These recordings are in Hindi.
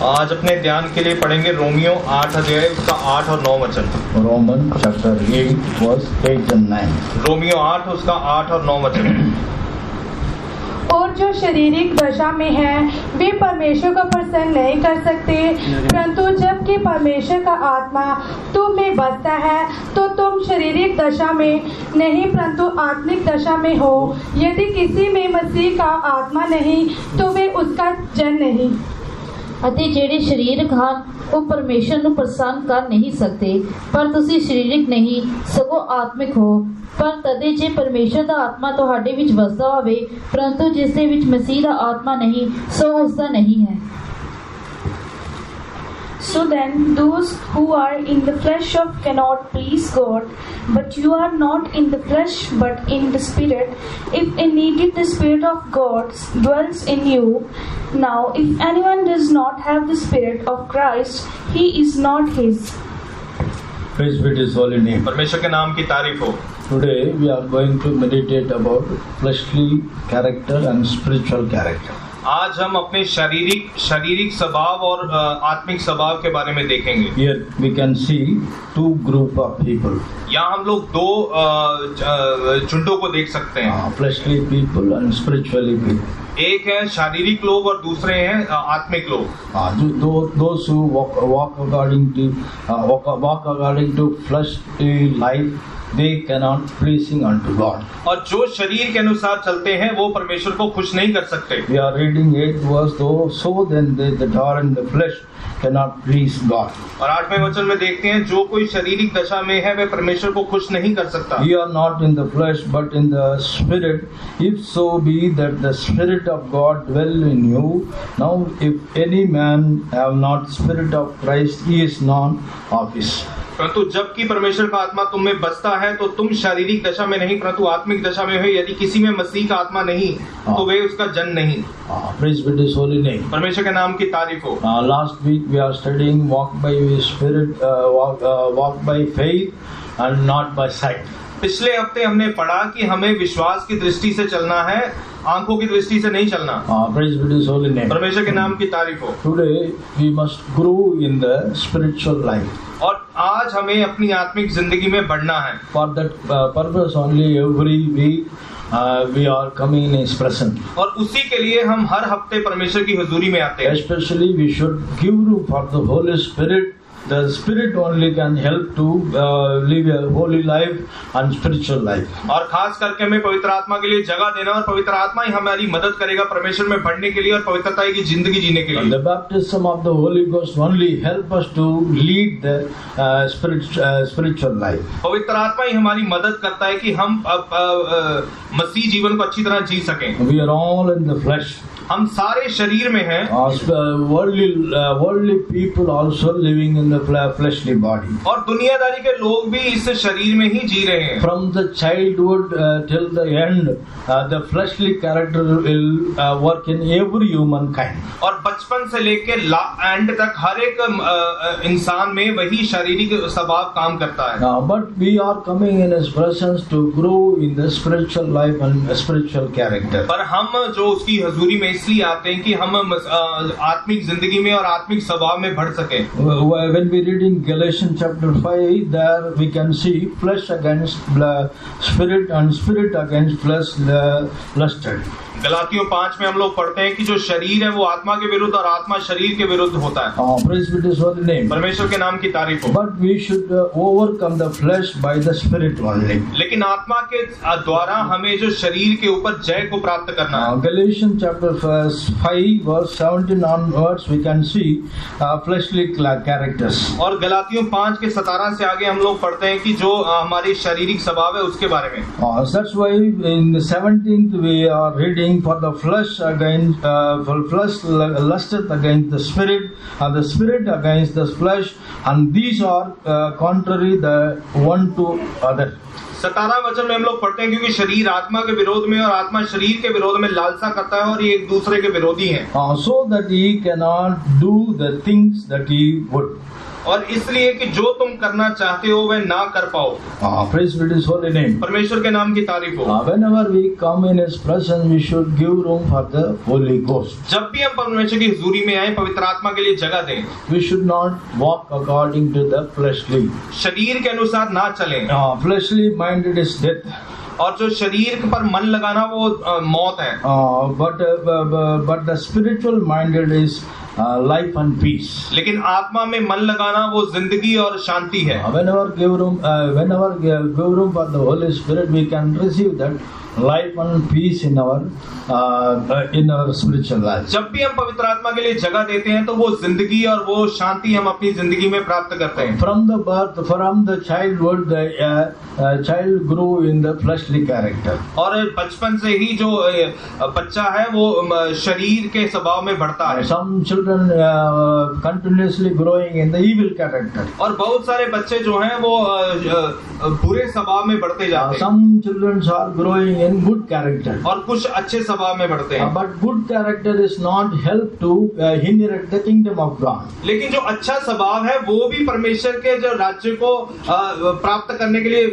आज अपने ध्यान के लिए पढ़ेंगे रोमियो 8 अध्याय उसका 8 और 9 वचन। Romans chapter 8 verse 8 and 9. Romeo 8 उसका 8 और 9 वचन। और जो शारीरिक दशा में है वे परमेश्वर को प्रसन्न नहीं कर सकते, परंतु जबकि परमेश्वर का आत्मा तुम में बसता है तो तुम शारीरिक दशा में नहीं परंतु आत्मिक दशा में हो। यदि किसी में मसीह का आत्मा नहीं तो वे उसका जन नहीं। ਅਤੇ ਜਿਹੜੇ ਸਰੀਰਕ ਹਨ ਉਹ ਪਰਮੇਸ਼ਰ ਨੂੰ ਪ੍ਰਸੰਨ ਕਰ ਨਹੀਂ ਸਕਦੇ, ਪਰ ਤੁਸੀਂ ਸਰੀਰਕ ਨਹੀਂ ਸਗੋਂ ਆਤਮਿਕ ਹੋ। ਪਰ ਤਦੇ ਜੇ ਪਰਮੇਸ਼ਰ ਦਾ ਆਤਮਾ ਤੁਹਾਡੇ ਵਿੱਚ ਵਸਦਾ ਹੋਵੇ, ਪਰੰਤੂ ਜਿਸ ਦੇ ਵਿੱਚ ਮਸੀਹ ਦਾ ਆਤਮਾ ਨਹੀਂ ਸੋ ਉਸ ਦਾ ਨਹੀਂ ਹੈ। So then, those who are in the flesh cannot please God, but you are not in the flesh, but in the Spirit, if indeed the Spirit of God dwells in you. Now, if anyone does not have the Spirit of Christ, he is not his. Praise be to His holy name. परमेश्वर के नाम की तारीफ हो। Today we are going to meditate about fleshly character and spiritual character. आज हम अपने शारीरिक स्वभाव और आत्मिक स्वभाव के बारे में देखेंगे। Here we can see two group of people. यहाँ हम लोग दो झुंडों को देख सकते हैं, Fleshly people and spiritually people. एक है शारीरिक लोग और दूसरे हैं आत्मिक लोग। Those who walk according to fleshly life, they cannot pleasing unto God. और जो शरीर के अनुसार चलते हैं वो परमेश्वर को खुश नहीं कर सकते। We are reading 8 verse, so then they that are in the flesh cannot please God. और 8वें वचन में देखते हैं जो कोई शारीरिक दशा में है वह परमेश्वर को खुश नहीं कर सकता। We are not in the flesh but in the spirit, if so be that the Spirit of God dwell in you. Now if any man have not Spirit of Christ, he is none of his. परंतु जबकि परमेश्वर का आत्मा तुम में बसता है तो तुम शारीरिक दशा में नहीं परंतु आत्मिक दशा में हो। यदि किसी में मसीह का आत्मा नहीं तो वे उसका जन नहीं। Praise be to His holy name. परमेश्वर के नाम की तारीफ हो। Last week we are studying walk by Spirit, walk by faith and not by sight. पिछले हफ्ते हमने पढ़ा कि हमें विश्वास की दृष्टि से चलना है, आंखों की दृष्टि से नहीं चलना। Praise be to His holy name. परमेश्वर के नाम की तारीफ हो। Today we must grow in the spiritual life. और आज हमें अपनी आत्मिक जिंदगी में बढ़ना है। For that purpose only every week we are coming in His presence. और उसी के लिए हम हर हफ्ते परमेश्वर की हुजूरी में आते हैं। Especially we should give room for the Holy Spirit. The Spirit only can help to live a holy life and spiritual life. और खास करके हमें पवित्र आत्मा के लिए जगह देना और पवित्र आत्मा ही हमारी मदद करेगा परमेश्वर में बढ़ने के लिए और पवित्रता की जिंदगी जीने के लिए। The baptism of the Holy Ghost only help us to lead the spiritual life. पवित्र आत्मा ही हमारी मदद करता है कि हम मसीह जीवन को अच्छी तरह जी सकें। We are all in the flesh. हम सारे शरीर में हैं। Worldly people also living in the fleshly body. और दुनियादारी के लोग भी इस शरीर में ही जी रहे हैं। From the childhood till the end, the fleshly character will work in every humankind. और बचपन से लेकर एंड तक हर एक इंसान में वही शारीरिक स्वभाव काम करता है। But we are coming in His presence to grow in the spiritual life and spiritual character. पर हम जो उसकी हजूरी में इसलिए आते हैं कि हम आत्मिक जिंदगी में और आत्मिक स्वभाव में बढ़ सके। When we read in Galatians chapter 5, there we can see flesh against spirit and spirit against flesh lusted. गलातियों 5 में हम लोग पढ़ते हैं कि जो शरीर है वो आत्मा के विरुद्ध और आत्मा शरीर के विरुद्ध होता है। Praise be to His holy name. परमेश्वर के नाम की तारीफ हो। But we should overcome the flesh by the Spirit only. लेकिन आत्मा के द्वारा हमें जो शरीर के ऊपर जय को प्राप्त करना है। Galatians chapter 5 verse 17 onwards we can see fleshly characters. और गलातियों 5 के 17 से आगे हम लोग पढ़ते हैं कि जो हमारी शारीरिक स्वभाव है उसके बारे में। That's why in the 17th we are reading for the flesh against flesh lusteth against the spirit and the spirit against the flesh, and these are contrary the one to other. 17 वचन में हम लोग पढ़ते हैं क्योंकि शरीर आत्मा के विरोध में और आत्मा शरीर के विरोध में लालसा करता है और ये एक दूसरे के विरोधी हैं। So that he cannot do the things that he would. और इसलिए कि जो तुम करना चाहते हो वह ना कर पाओ। Praise be to His holy name. परमेश्वर के नाम की तारीफ हो। Whenever we come in His presence, we should give room for the Holy Ghost. जब भी हम परमेश्वर की हुजूरी में आए, पवित्र आत्मा के लिए जगह दें। We should not walk according to the fleshly. शरीर के अनुसार ना चलें। Fleshly minded is death. और जो शरीर पर मन लगाना वो मौत है। But the spiritual minded is life and peace. लेकिन आत्मा में मन लगाना वो जिंदगी और शांति है। Whenever give room for the Holy Spirit, we can receive that life and peace in our spiritual life. जब भी हम पवित्र आत्मा के लिए जगह देते हैं तो वो जिंदगी और वो शांति हम अपनी जिंदगी में प्राप्त करते हैं। From the childhood, the child grew in the fleshly character. और बचपन से ही जो बच्चा है वो शरीर के स्वभाव में बढ़ता है। Some children continuously growing in the evil character. और बहुत सारे बच्चे जो हैं वो बुरे स्वभाव में बढ़ते जाते हैं। Some children are growing in good character. और कुछ अच्छे स्वभाव में बढ़ते हैं। But good character is not help to inherit the kingdom of God. लेकिन जो अच्छा स्वभाव है वो भी परमेश्वर के जो राज्य को प्राप्त करने के लिए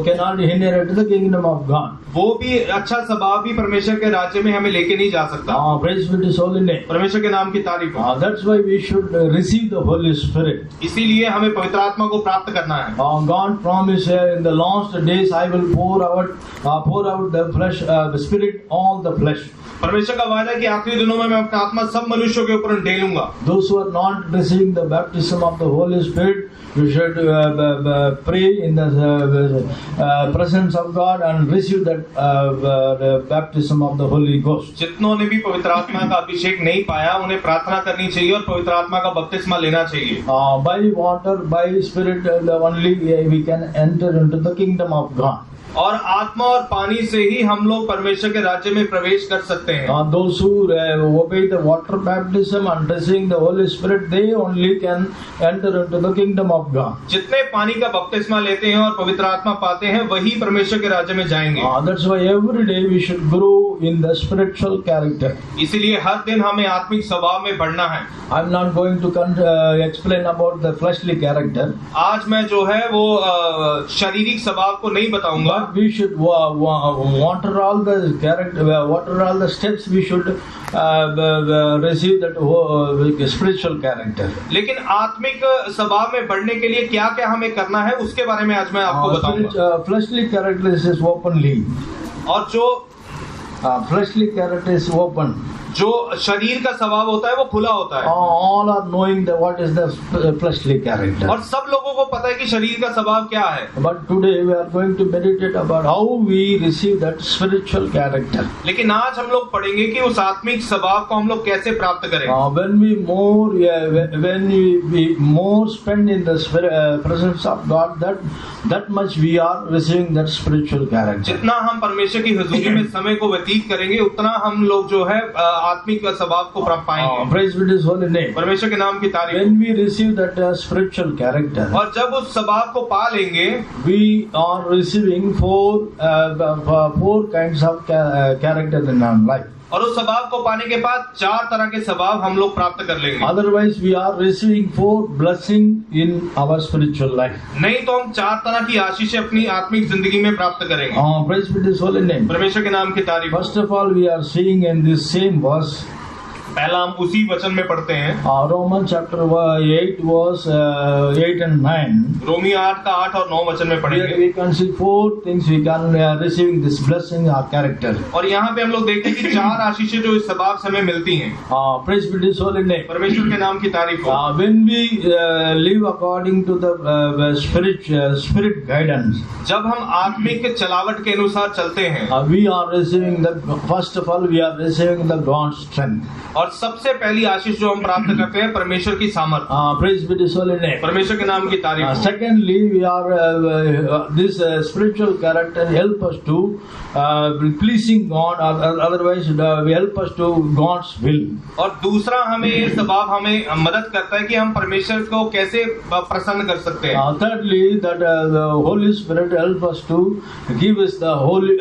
cannot inherit the kingdom of God. वो भी अच्छा स्वभाव भी परमेश्वर के राज्य में हमें लेके नहीं जा सकता। Praise be to His holy name. परमेश्वर के नाम की तारीफ हो। That's why we should receive the Holy Spirit. इसीलिए हमें पवित्र आत्मा को प्राप्त करना है। God promised in the last days I will pour out the flesh, the Spirit, all the flesh. परमेश्वर का वादा है कि आखिरी दिनों में मैं अपना आत्मा सब मनुष्यों के ऊपर ढेलूंगा। Those who are not receiving the baptism of the Holy Spirit, you should pray in the presence of God and receive that the baptism of the Holy Ghost. जितनों ने भी पवित्र आत्मा का अभिषेक नहीं पाया उन्हें प्रार्थना करनी चाहिए और पवित्र आत्मा का बपतिस्मा लेना चाहिए। By water, by Spirit only we can enter into the kingdom of God. और आत्मा और पानी से ही हम लोग परमेश्वर के राज्य में प्रवेश कर सकते हैं। Those who obey the water baptism and receiving the Holy Spirit, they only can enter into the kingdom of God. जितने पानी का बपतिस्मा लेते हैं और पवित्र आत्मा पाते हैं वही परमेश्वर के राज्य में जाएंगे। That's why every day we should grow in the spiritual character. इसीलिए हर दिन हमें आत्मिक स्वभाव में बढ़ना है। I'm not going to explain about the fleshly character. आज मैं जो है वो शारीरिक स्वभाव को नहीं बताऊंगा। But we should water all the character, water all the steps. We should receive that spiritual character. लेकिन आत्मिक स्वभाव में बढ़ने के लिए क्या क्या हमें करना है उसके बारे में आज मैं आपको बताऊंगा। Fleshly character is openly. और जो fleshly character is open. जो शरीर का स्वभाव होता है वो खुला होता है। All are knowing what is the fleshly character. और सब लोगों को पता है कि शरीर का स्वभाव क्या है। But today we are going to meditate about how we receive that spiritual character. लेकिन आज हम लोग पढ़ेंगे कि उस आत्मिक स्वभाव को हम लोग कैसे प्राप्त करें। When we more spend in the presence of God, that much we are receiving that spiritual character. जितना हम परमेश्वर की हुजूरी में समय को व्यतीत करेंगे उतना हम लोग जो है आत्मिक स्वभाव को प्राप्त पाएंगे। Praise be to His holy name. परमेश्वर के नाम की तारीफ। When we receive that spiritual character, और जब उस स्वभाव को पा लेंगे, we are receiving four kinds of character in our life. और उस स्वभाव को पाने के बाद 4 तरह के स्वभाव हम लोग प्राप्त कर लेंगे। Otherwise, we are receiving 4 blessing in our spiritual life. नहीं तो हम 4 तरह की आशीषें अपनी आत्मिक जिंदगी में प्राप्त करेंगे। Praise be to His holy name. परमेश्वर के नाम की तारीफ। First of all, we are seeing in this same verse. पहला हम उसी वचन में पढ़ते हैं। Romans chapter 8 verse 8 and 9. रोमी 8 का 8 और 9 वचन में पढ़ेंगे। Here we can see 4 things we can receiving this blessing our character. और यहाँ पे हम लोग देखते हैं कि 4 आशीषें जो इस स्वभाव से हमें मिलती हैं। Praise be to His holy name. परमेश्वर के नाम की तारीफ हो। When we live according to the spirit guidance, जब हम आत्मिक चलावट के अनुसार चलते हैं, we are receiving first of all we are receiving the God's strength. और सबसे पहली आशीष जो हम प्राप्त करते हैं परमेश्वर की सामर्थ। Praise be to His holy name. परमेश्वर के नाम की तारीफ। Secondly, we are this spiritual character help us to pleasing God, otherwise will help us to God's will. और दूसरा हमें ये स्वभाव हमें मदद करता है कि हम परमेश्वर को कैसे प्रसन्न कर सकते हैं। Thirdly, that the Holy Spirit help us to give us the holy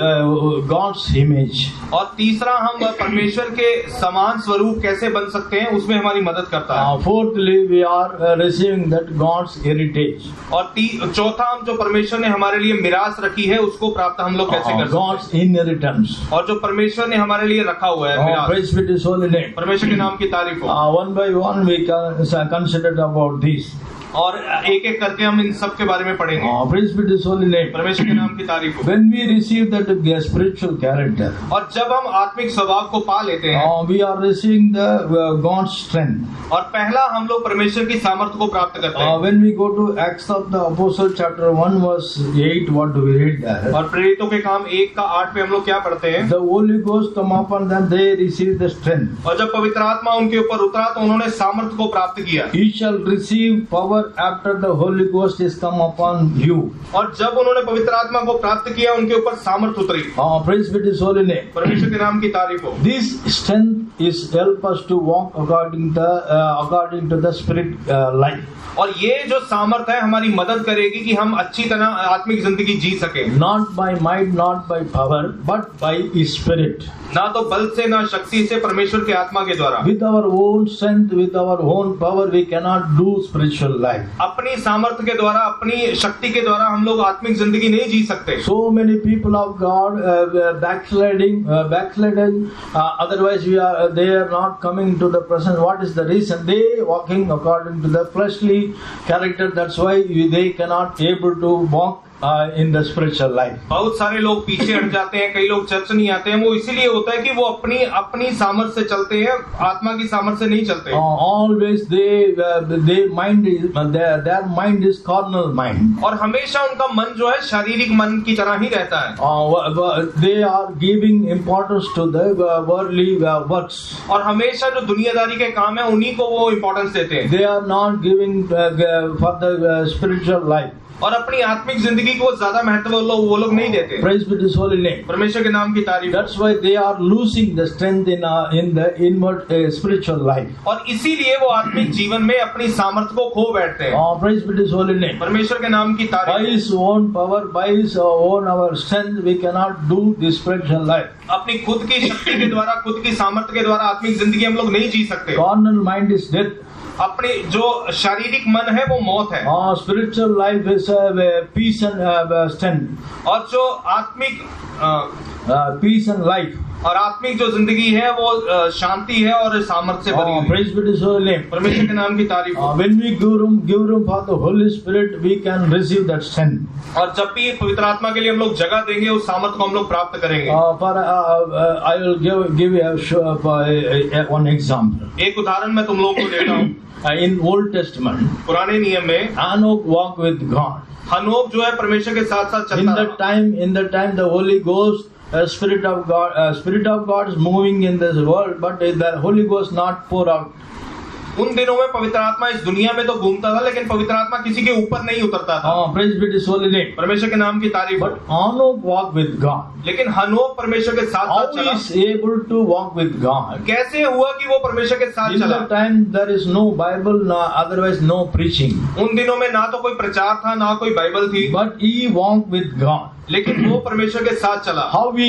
God's image. और तीसरा हम परमेश्वर के समान स्वरूप कैसे बन सकते हैं उसमें हमारी मदद करता है। Fourthly, we are receiving that God's heritage. और चौथा हम जो परमेश्वर ने हमारे लिए मिरास रखी है उसको प्राप्त हम लोग कैसे कर सकते God's inheritance. हैं और जो परमेश्वर ने हमारे लिए रखा हुआ है मिरास। Praise be to His holy name. परमेश्वर के नाम की तारीफ हो। One by one we can consider about this. और एक एक करके हम इन सब के बारे में पढ़ेंगे। Praise be to His holy name. परमेश्वर के नाम की तारीफ हो। When we receive that spiritual character, और जब हम आत्मिक स्वभाव को पा लेते हैं we are receiving the God's strength. और पहला हम लोग परमेश्वर की सामर्थ्य को प्राप्त करते हैं। When we go to Acts of the Apostle chapter 1 verse 8, what do we read there? और प्रेरितों के काम 1:8 पे हम लोग क्या पढ़ते हैं? The Holy Ghost come upon them, they receive the strength. और जब पवित्र आत्मा उनके ऊपर उतरा तो उन्होंने सामर्थ्य को प्राप्त किया। You shall receive power after the Holy Ghost is come upon you. और जब उन्होंने पवित्र आत्मा को प्राप्त किया उनके ऊपर सामर्थ्य उतरी। Praise be to His holy name. परमेश्वर के नाम की तारीफ हो। This strength is help us to walk according to the spirit life. और ये जो सामर्थ्य है हमारी मदद करेगी कि हम अच्छी तरह आत्मिक जिंदगी जी सके। Not by might, not by power, but by His Spirit. ना तो बल से ना शक्ति से, परमेश्वर के आत्मा के द्वारा। With our own strength, with our own power, we cannot do spiritual life. अपनी सामर्थ्य के द्वारा, अपनी शक्ति के द्वारा हम लोग आत्मिक जिंदगी नहीं जी सकते। So many people of God backsliding. Otherwise, they are not coming to the presence. What is the reason? They walking according to the fleshly character. That's why they cannot able to walk in the spiritual life. बहुत सारे लोग पीछे हट जाते हैं, कई लोग चर्च नहीं आते हैं। वो इसीलिए होता है कि वो अपनी सामर्थ्य से चलते हैं, आत्मा की सामर्थ्य से नहीं चलते। Always their mind is carnal mind. और हमेशा उनका मन जो है शारीरिक मन की तरह ही रहता है। They are giving importance to the worldly works. और हमेशा जो दुनियादारी के काम है उन्हीं को वो इम्पोर्टेंस देते हैं। They are not giving for the spiritual life. और अपनी आत्मिक जिंदगी को ज्यादा महत्व वो लोग नहीं देते। Praise be to His holy name. परमेश्वर के नाम की तारीफ। That's why they are losing the strength in the inward spiritual life. और इसीलिए वो आत्मिक जीवन में अपनी सामर्थ्य को खो बैठते हैं। Praise be to His holy name. परमेश्वर के नाम की तारीफ। By His own power, by His own our strength, we cannot do this spiritual life. अपनी खुद की शक्ति के द्वारा, खुद की सामर्थ्य के द्वारा आत्मिक जिंदगी हम लोग नहीं जी सकते। Carnal mind is death. अपनी जो शारीरिक मन है वो मौत है। Spiritual life is peace and strength. और जो आत्मिक Peace and life. और आत्मिक जो जिंदगी है वो शांति है और सामर्थ्य से भरी हुई। Praise be to His holy name. परमेश्वर के नाम की तारीफ। When we give room for the Holy Spirit, we can receive that strength. और जब भी पवित्र आत्मा के लिए हम लोग जगह देंगे उस सामर्थ्य को हम लोग प्राप्त करेंगे। I will give you one example. एक उदाहरण मैं तुम लोगों को देता हूँ। In Old Testament, पुराने नियम में Enoch walked with God. हनोक जो है परमेश्वर के साथ साथ चलता रहा। In the time the Holy Ghost, Spirit of God is moving in this world, but the Holy Ghost not pour out. उन दिनों में पवित्र आत्मा इस दुनिया में तो घूमता था, लेकिन पवित्र आत्मा किसी के ऊपर नहीं उतरता था। Praise be to His holy name. परमेश्वर के नाम की तारीफ। But Enoch walked with God. लेकिन हनोक परमेश्वर के साथ साथ चला। How is able to walk with God? कैसे हुआ कि वो परमेश्वर के साथ चला? In that time there is no Bible, otherwise no preaching. उन दिनों में ना तो कोई प्रचार था, ना कोई बाइबल थी। But he walked with God. लेकिन वो परमेश्वर के साथ चला। How he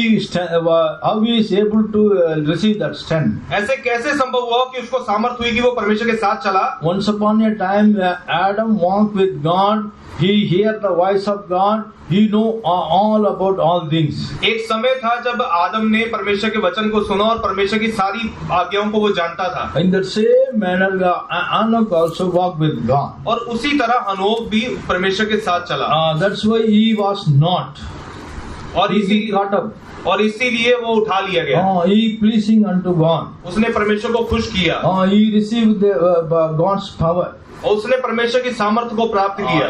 is able to receive that strength? ऐसे कैसे संभव हुआ कि उसको सामर्थ्य हुई कि वो परमेश्वर के साथ चला? Once upon a time, Adam walked with God. He heard the voice of God. He know all about all things. एक समय था जब आदम ने परमेश्वर के वचन को सुना और परमेश्वर की सारी आज्ञाओं को वो जानता था। In the same manner, Enoch also walked with God. और उसी तरह हनोक भी परमेश्वर के साथ चला। That's why he was not. और इसीलिए वो उठा लिया गया। He pleasing unto God. उसने परमेश्वर को खुश किया। He received God's power. और उसने परमेश्वर की सामर्थ्य को प्राप्त किया।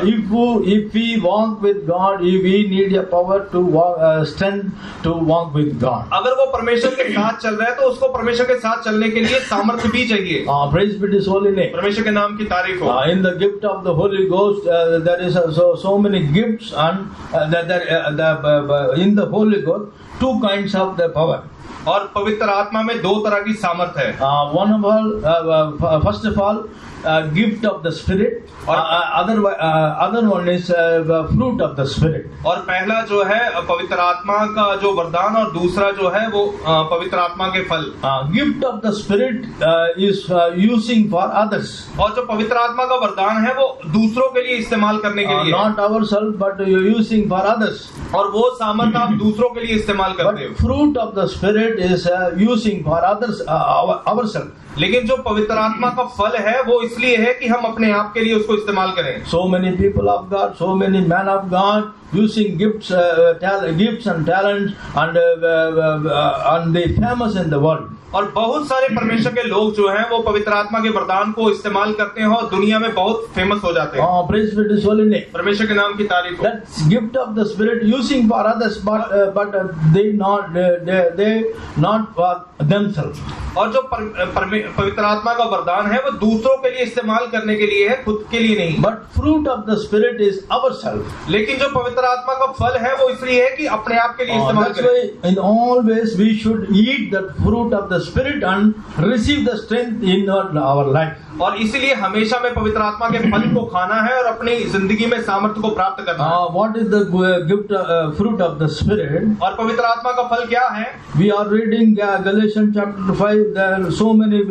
If we walk with God, we need a power to walk, strength to walk with God. अगर वो परमेश्वर के साथ चल रहा है तो उसको परमेश्वर के साथ चलने के लिए सामर्थ्य भी चाहिए। Praise be to His holy name. परमेश्वर के नाम की तारीफ हो। In the gift of the Holy Ghost, there is so many gifts and in the Holy Ghost two kinds of the power. और पवित्र आत्मा में दो तरह की सामर्थ है। First of all, gift of the Spirit. और other one is fruit of the Spirit. और पहला जो है पवित्र आत्मा का जो वरदान और दूसरा जो है वो पवित्र आत्मा के फल। Gift of the Spirit is using for others. और जो पवित्र आत्मा का वरदान है वो दूसरों के लिए इस्तेमाल करने के लिए, not ourselves, but you're using for others. और वो सामर्थ आप दूसरों के लिए इस्तेमाल करते But हो। fruit of the Spirit is using for others, ourselves. लेकिन जो पवित्र आत्मा का फल है वो इसलिए है कि हम अपने आप के लिए उसको इस्तेमाल करें। So many people of God, so many men of God using gifts and talents, and they famous in the world. और बहुत सारे परमेश्वर के लोग जो हैं वो पवित्र आत्मा के वरदान को इस्तेमाल करते हैं और दुनिया में बहुत फेमस हो जाते हैं। Praise be to His holy name. परमेश्वर के नाम की तारीफ हो। That's gift of the Spirit using for others, but they not for themselves. और जो पवित्र आत्मा का वरदान है वो दूसरों के लिए इस्तेमाल करने के लिए है, खुद के लिए नहीं। But fruit of the Spirit is ourselves. लेकिन जो पवित्र आत्मा का फल है वो इसलिए है कि अपने आप के लिए इस्तेमाल That's करें। why in all ways we should eat the fruit of the Spirit and receive the strength in our life. और इसीलिए हमेशा में पवित्र आत्मा के फल को खाना है और अपनी जिंदगी में सामर्थ्य को प्राप्त करना है। What is the gift fruit of the Spirit? और पवित्र आत्मा का फल क्या है? We are reading Galatians chapter 5. There are so many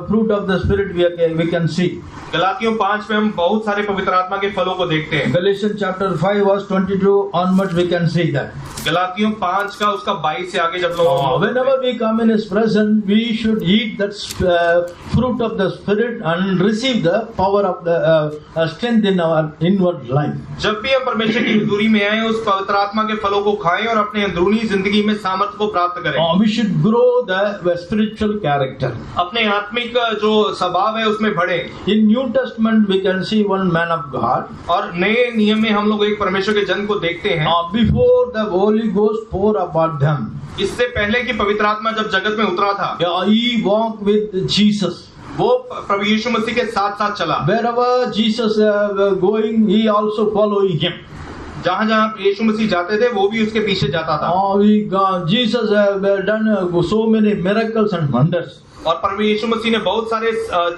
fruit of the Spirit we can see. गलातियों 5 में हम बहुत सारे पवित्र आत्मा के फलों को देखते हैं। Galatians chapter 5 verse 22 onwards we can see that. गलातियों 5 का उसका 22 से आगे जब लोग Whenever we come in His presence, we should eat that fruit of the Spirit and receive the power of the strength in our inward life. जब भी हम परमेश्वर की हुजूरी में आए उस पवित्र आत्मा के फलों को खाएं और अपने अंदरूनी जिंदगी में सामर्थ्य को प्राप्त करें। We should grow the spiritual character. अपने आत्मिक जो स्वभाव है उसमें बढ़े। In New Testament we can see one man of God. और नए नियम में हम लोग एक परमेश्वर के जन को देखते हैं। Before the Holy Ghost pour about them, इससे पहले कि पवित्र आत्मा जब जगत में उतरा था, he walked with Jesus. वो प्रभु यीशु मसीह के साथ साथ चला। Wherever Jesus going, he also following him. जहाँ जहाँ यीशु मसीह जाते थे वो भी उसके पीछे जाता था। Jesus done so many miracles and wonders. और प्रभु यीशु मसीह ने बहुत सारे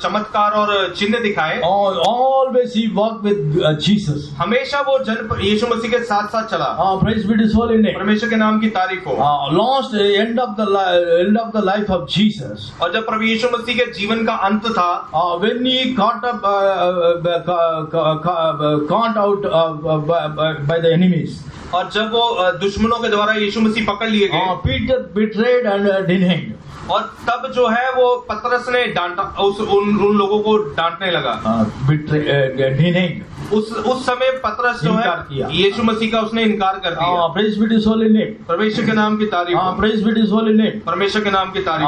चमत्कार और चिन्ह दिखाए। Always he walked with Jesus. हमेशा वो जन यीशु मसीह के साथ साथ चला। Praise be to His holy name. परमेश्वर के नाम की तारीफ हो। Last end of the life of Jesus. और जब प्रभु यीशु मसीह के जीवन का अंत था, when he caught out by the enemies. और जब वो दुश्मनों के द्वारा यीशु मसीह पकड़ लिए गए, Peter betrayed and denied. और तब जो है वो पतरस ने डांटा उन लोगों को डांटने लगा। Denied. उस समय पतरस जो है यीशु मसीह का उसने इनकार कर दिया। Praise be to His holy name. परमेश्वर के नाम की तारीफ हो। Praise be to His holy name. परमेश्वर के नाम की तारीफ।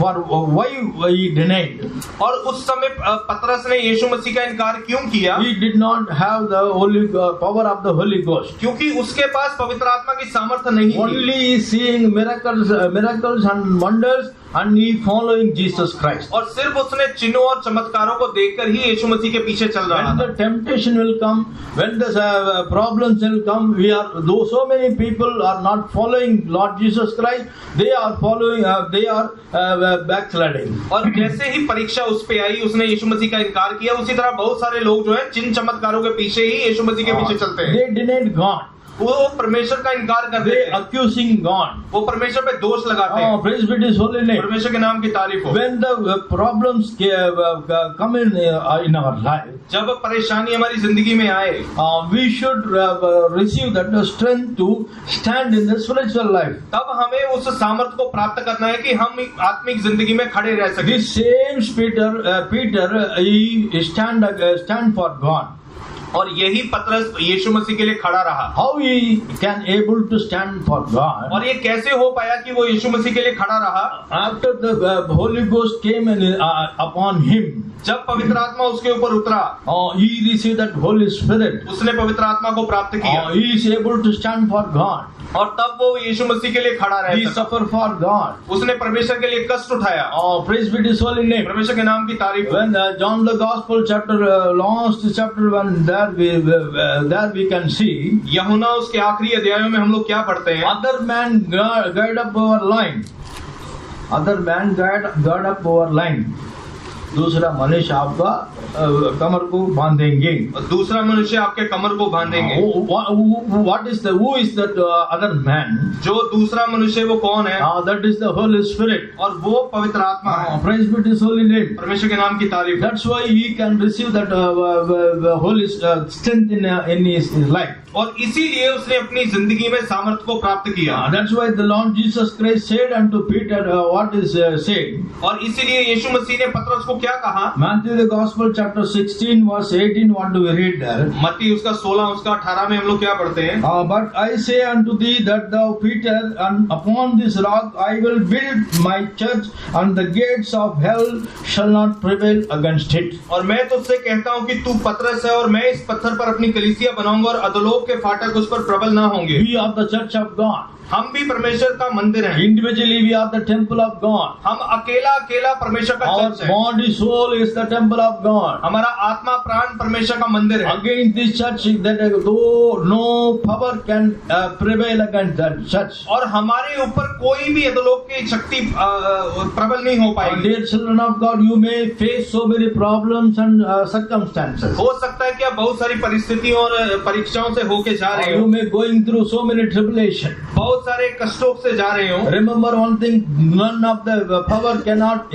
For why he denied? और उस समय पतरस ने यीशु मसीह का इनकार क्यों किया? He did not have the holy power of the Holy Ghost. क्योंकि उसके पास पवित्र आत्मा की सामर्थ्य नहीं थी। Only seeing miracles and wonders, and he following Jesus Christ. और सिर्फ उसने चिन्हों और चमत्कारों को देखकर ही यीशु मसीह के पीछे चल रहा When था। the temptation will come, when the problems will come, though so many people are not following Lord Jesus Christ, they are following, they are backsliding. और जैसे ही परीक्षा उस पे आई, उसने यीशु मसीह का इनकार किया, उसी तरह बहुत सारे लोग जो है चिन्ह चमत्कारों के पीछे ही यीशु मसीह के पीछे चलते हैं। They denied God. वो परमेश्वर का इनकार करते They हैं। accusing God. वो परमेश्वर पे दोष लगाते हैं। Praise be to His holy name. परमेश्वर के नाम की तारीफ हो। When the problems come in our life, जब परेशानी हमारी जिंदगी में आए, we should receive that strength to stand in the spiritual life. तब हमें उस सामर्थ्य को प्राप्त करना है कि हम आत्मिक जिंदगी में खड़े रह सकें। This same Peter, he stand for God. और यही पतरस यीशु मसीह के लिए खड़ा रहा। How he can able to stand for God? और ये कैसे हो पाया कि वो यीशु मसीह के लिए खड़ा रहा? After the Holy Ghost came upon him, जब पवित्र आत्मा उसके ऊपर उतरा, he received that Holy Spirit. उसने पवित्र आत्मा को प्राप्त किया। He is able to stand for God. और तब वो यीशु मसीह के लिए खड़ा He रह सका। suffered for God. उसने परमेश्वर के लिए कष्ट उठाया। Praise be to His holy name. परमेश्वर के नाम की तारीफ हो। When John the Gospel chapter last chapter, when there there we can see यूहन्ना उसके आखिरी अध्यायों में हम लोग क्या पढ़ते हैं? other man guard up our line. Other man guard up our line. दूसरा मनुष्य आपका कमर को बांधेंगे. और दूसरा मनुष्य आपके कमर को बांधेंगे. Who is that other man? जो दूसरा मनुष्य वो कौन है? That is the Holy Spirit. और वो पवित्र आत्मा है. Praise be to His holy name. परमेश्वर के नाम की तारीफ. That's why he can receive that holy strength in his life. और इसीलिए उसने अपनी जिंदगी में सामर्थ्य को प्राप्त किया. That's why the Lord Jesus Christ said unto Peter what is said. और इसीलिए यीशु मसीह ने पतरस को क्या कहा? Matthew the Gospel chapter 16 verse 18. What do we read there? मत्ती उसका 16 उसका 18 में हम लोग क्या पढ़ते हैं? But I say unto thee that thou Peter, and upon this rock I will build my church, and the gates of hell shall not prevail against it. और मैं तुझसे कहता हूँ कि तू पतरस है और मैं इस पत्थर पर अपनी कलीसिया बनाऊंगा और अधोलोक के फाटक उस पर प्रबल ना होंगे. We are the church of God. हम भी परमेश्वर का मंदिर हैं. Individually we are the temple of God. हम अकेला परमेश्वर का Our चर्च है. body soul is the temple of God. हमारा आत्मा प्राण परमेश्वर का मंदिर है. Against this church, that though no power can prevail against that church. और हमारे ऊपर कोई भी अधोलोक की शक्ति प्रबल नहीं हो पाएगी. Dear children of God, you may face so many problems and circumstances. हो सकता है कि आप बहुत सारी परिस्थितियों और परीक्षाओं से होके जा रहे You हो. may going through so many tribulation. बहुत सारे कष्टों से जा रहे हो. Remember one thing: none of the power cannot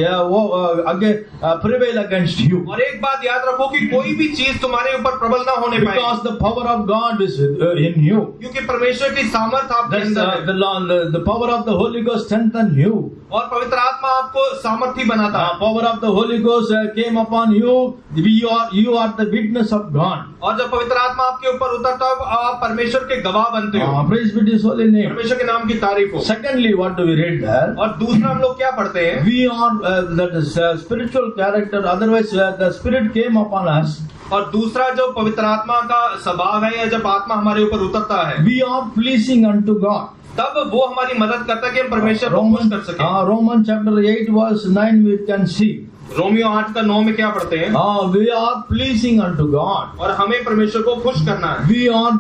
prevail against you. और एक बात याद रखो कि कोई भी चीज तुम्हारे ऊपर प्रबल ना होने पाएगी. Because the power of God is in you. क्योंकि परमेश्वर की सामर्थ आपके अंदर है. The power of the Holy Ghost strengthen you. और पवित्र आत्मा आपको सामर्थी बनाता है. Power of the Holy Ghost came upon you. You are the witness of God. और जब पवित्र आत्मा आपके ऊपर उतरता है आप परमेश्वर के गवाह बनते हो. Praise be to His holy name. परमेश्वर के नाम की तारीफ हो. Secondly, what do we read there? और दूसरा हम लोग क्या पढ़ते हैं? We are that is spiritual character. Otherwise, the Spirit came upon us. और दूसरा जो पवित्र आत्मा का स्वभाव है या जब आत्मा हमारे ऊपर उतरता है We are pleasing unto God. तब वो हमारी मदद करता है कि हम परमेश्वर को खुश कर सकें. Romans chapter 8 verse 9 we can see. Romeo 8 का 9 में क्या पढ़ते हैं? We are pleasing unto God. और हमें परमेश्वर को खुश करना है. We are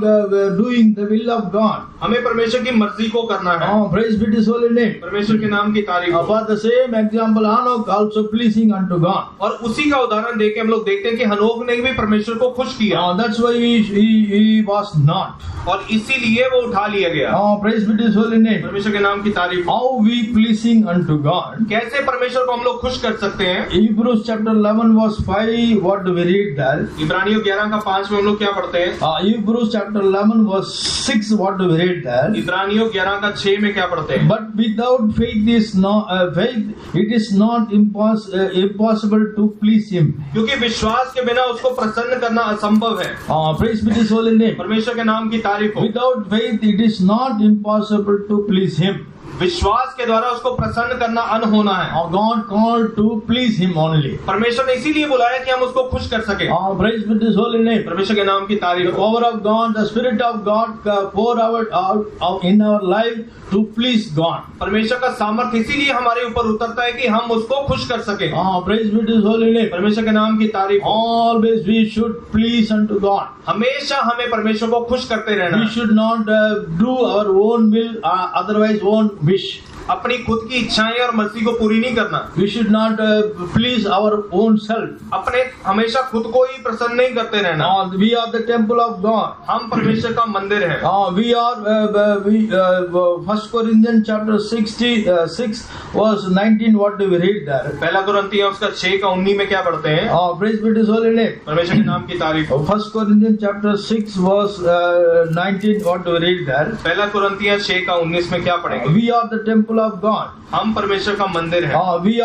doing the will of God. हमें परमेश्वर की मर्जी को करना है. Praise be to His holy name. परमेश्वर के नाम की तारीफ हो. For the same example, Enoch also pleasing unto God. और उसी का उदाहरण देके हम लोग देखते हैं कि हनोक ने भी परमेश्वर को खुश किया. That's why he was not. और इसीलिए वो उठा लिया गया. Praise be to His holy name. परमेश्वर के नाम की तारीफ हो. How we pleasing unto God? कैसे परमेश्वर को हम लोग खुश कर सकते हैं? Hebrews chapter 11 verse 5. What do we read there? इब्रानियों 11 का 5 में हम लोग क्या पढ़ते हैं? Hebrews chapter 11 verse 6. What do we read there? इब्रानियों 11 का 6 में क्या पढ़ते हैं? But without faith it is not impossible to please Him. क्योंकि विश्वास के बिना उसको प्रसन्न करना असंभव है. Praise be to His holy name. परमेश्वर के नाम की तारीफ हो. Without faith it is not impossible to please Him. विश्वास के द्वारा उसको प्रसन्न करना अनहोना है. God called to please Him only. परमेश्वर ने इसीलिए बुलाया कि हम उसको खुश कर सके. Praise be to His holy name. परमेश्वर के नाम की The तारीफ हो. power of God, the Spirit of God pour out in our life to please God. परमेश्वर का सामर्थ इसीलिए हमारे ऊपर उतरता है कि हम उसको खुश कर सके. Praise be to His holy name. परमेश्वर के नाम की तारीफ हो. Always we should please unto God. हमेशा हमें परमेश्वर को खुश करते रहना. We should not do our own will, otherwise own wish. अपनी खुद की इच्छाएं और मर्जी को पूरी नहीं करना. We should not please our own self. अपने हमेशा खुद को ही प्रसन्न नहीं करते रहना. We are the temple of God. हम परमेश्वर का मंदिर है. We are 1 Corinthians chapter 6 verse 19. What do we read there? पहला कुरिन्थियों उसका 6 का 19 में क्या पढ़ते हैं? Praise be to His holy name. परमेश्वर के नाम की तारीफ हो. 1 Corinthians chapter 6 verse 19. What do we read there? पहला कुरिन्थियों 6 का 19 में क्या पढ़ेंगे? We are the temple of God. हम परमेश्वर का मंदिर है. We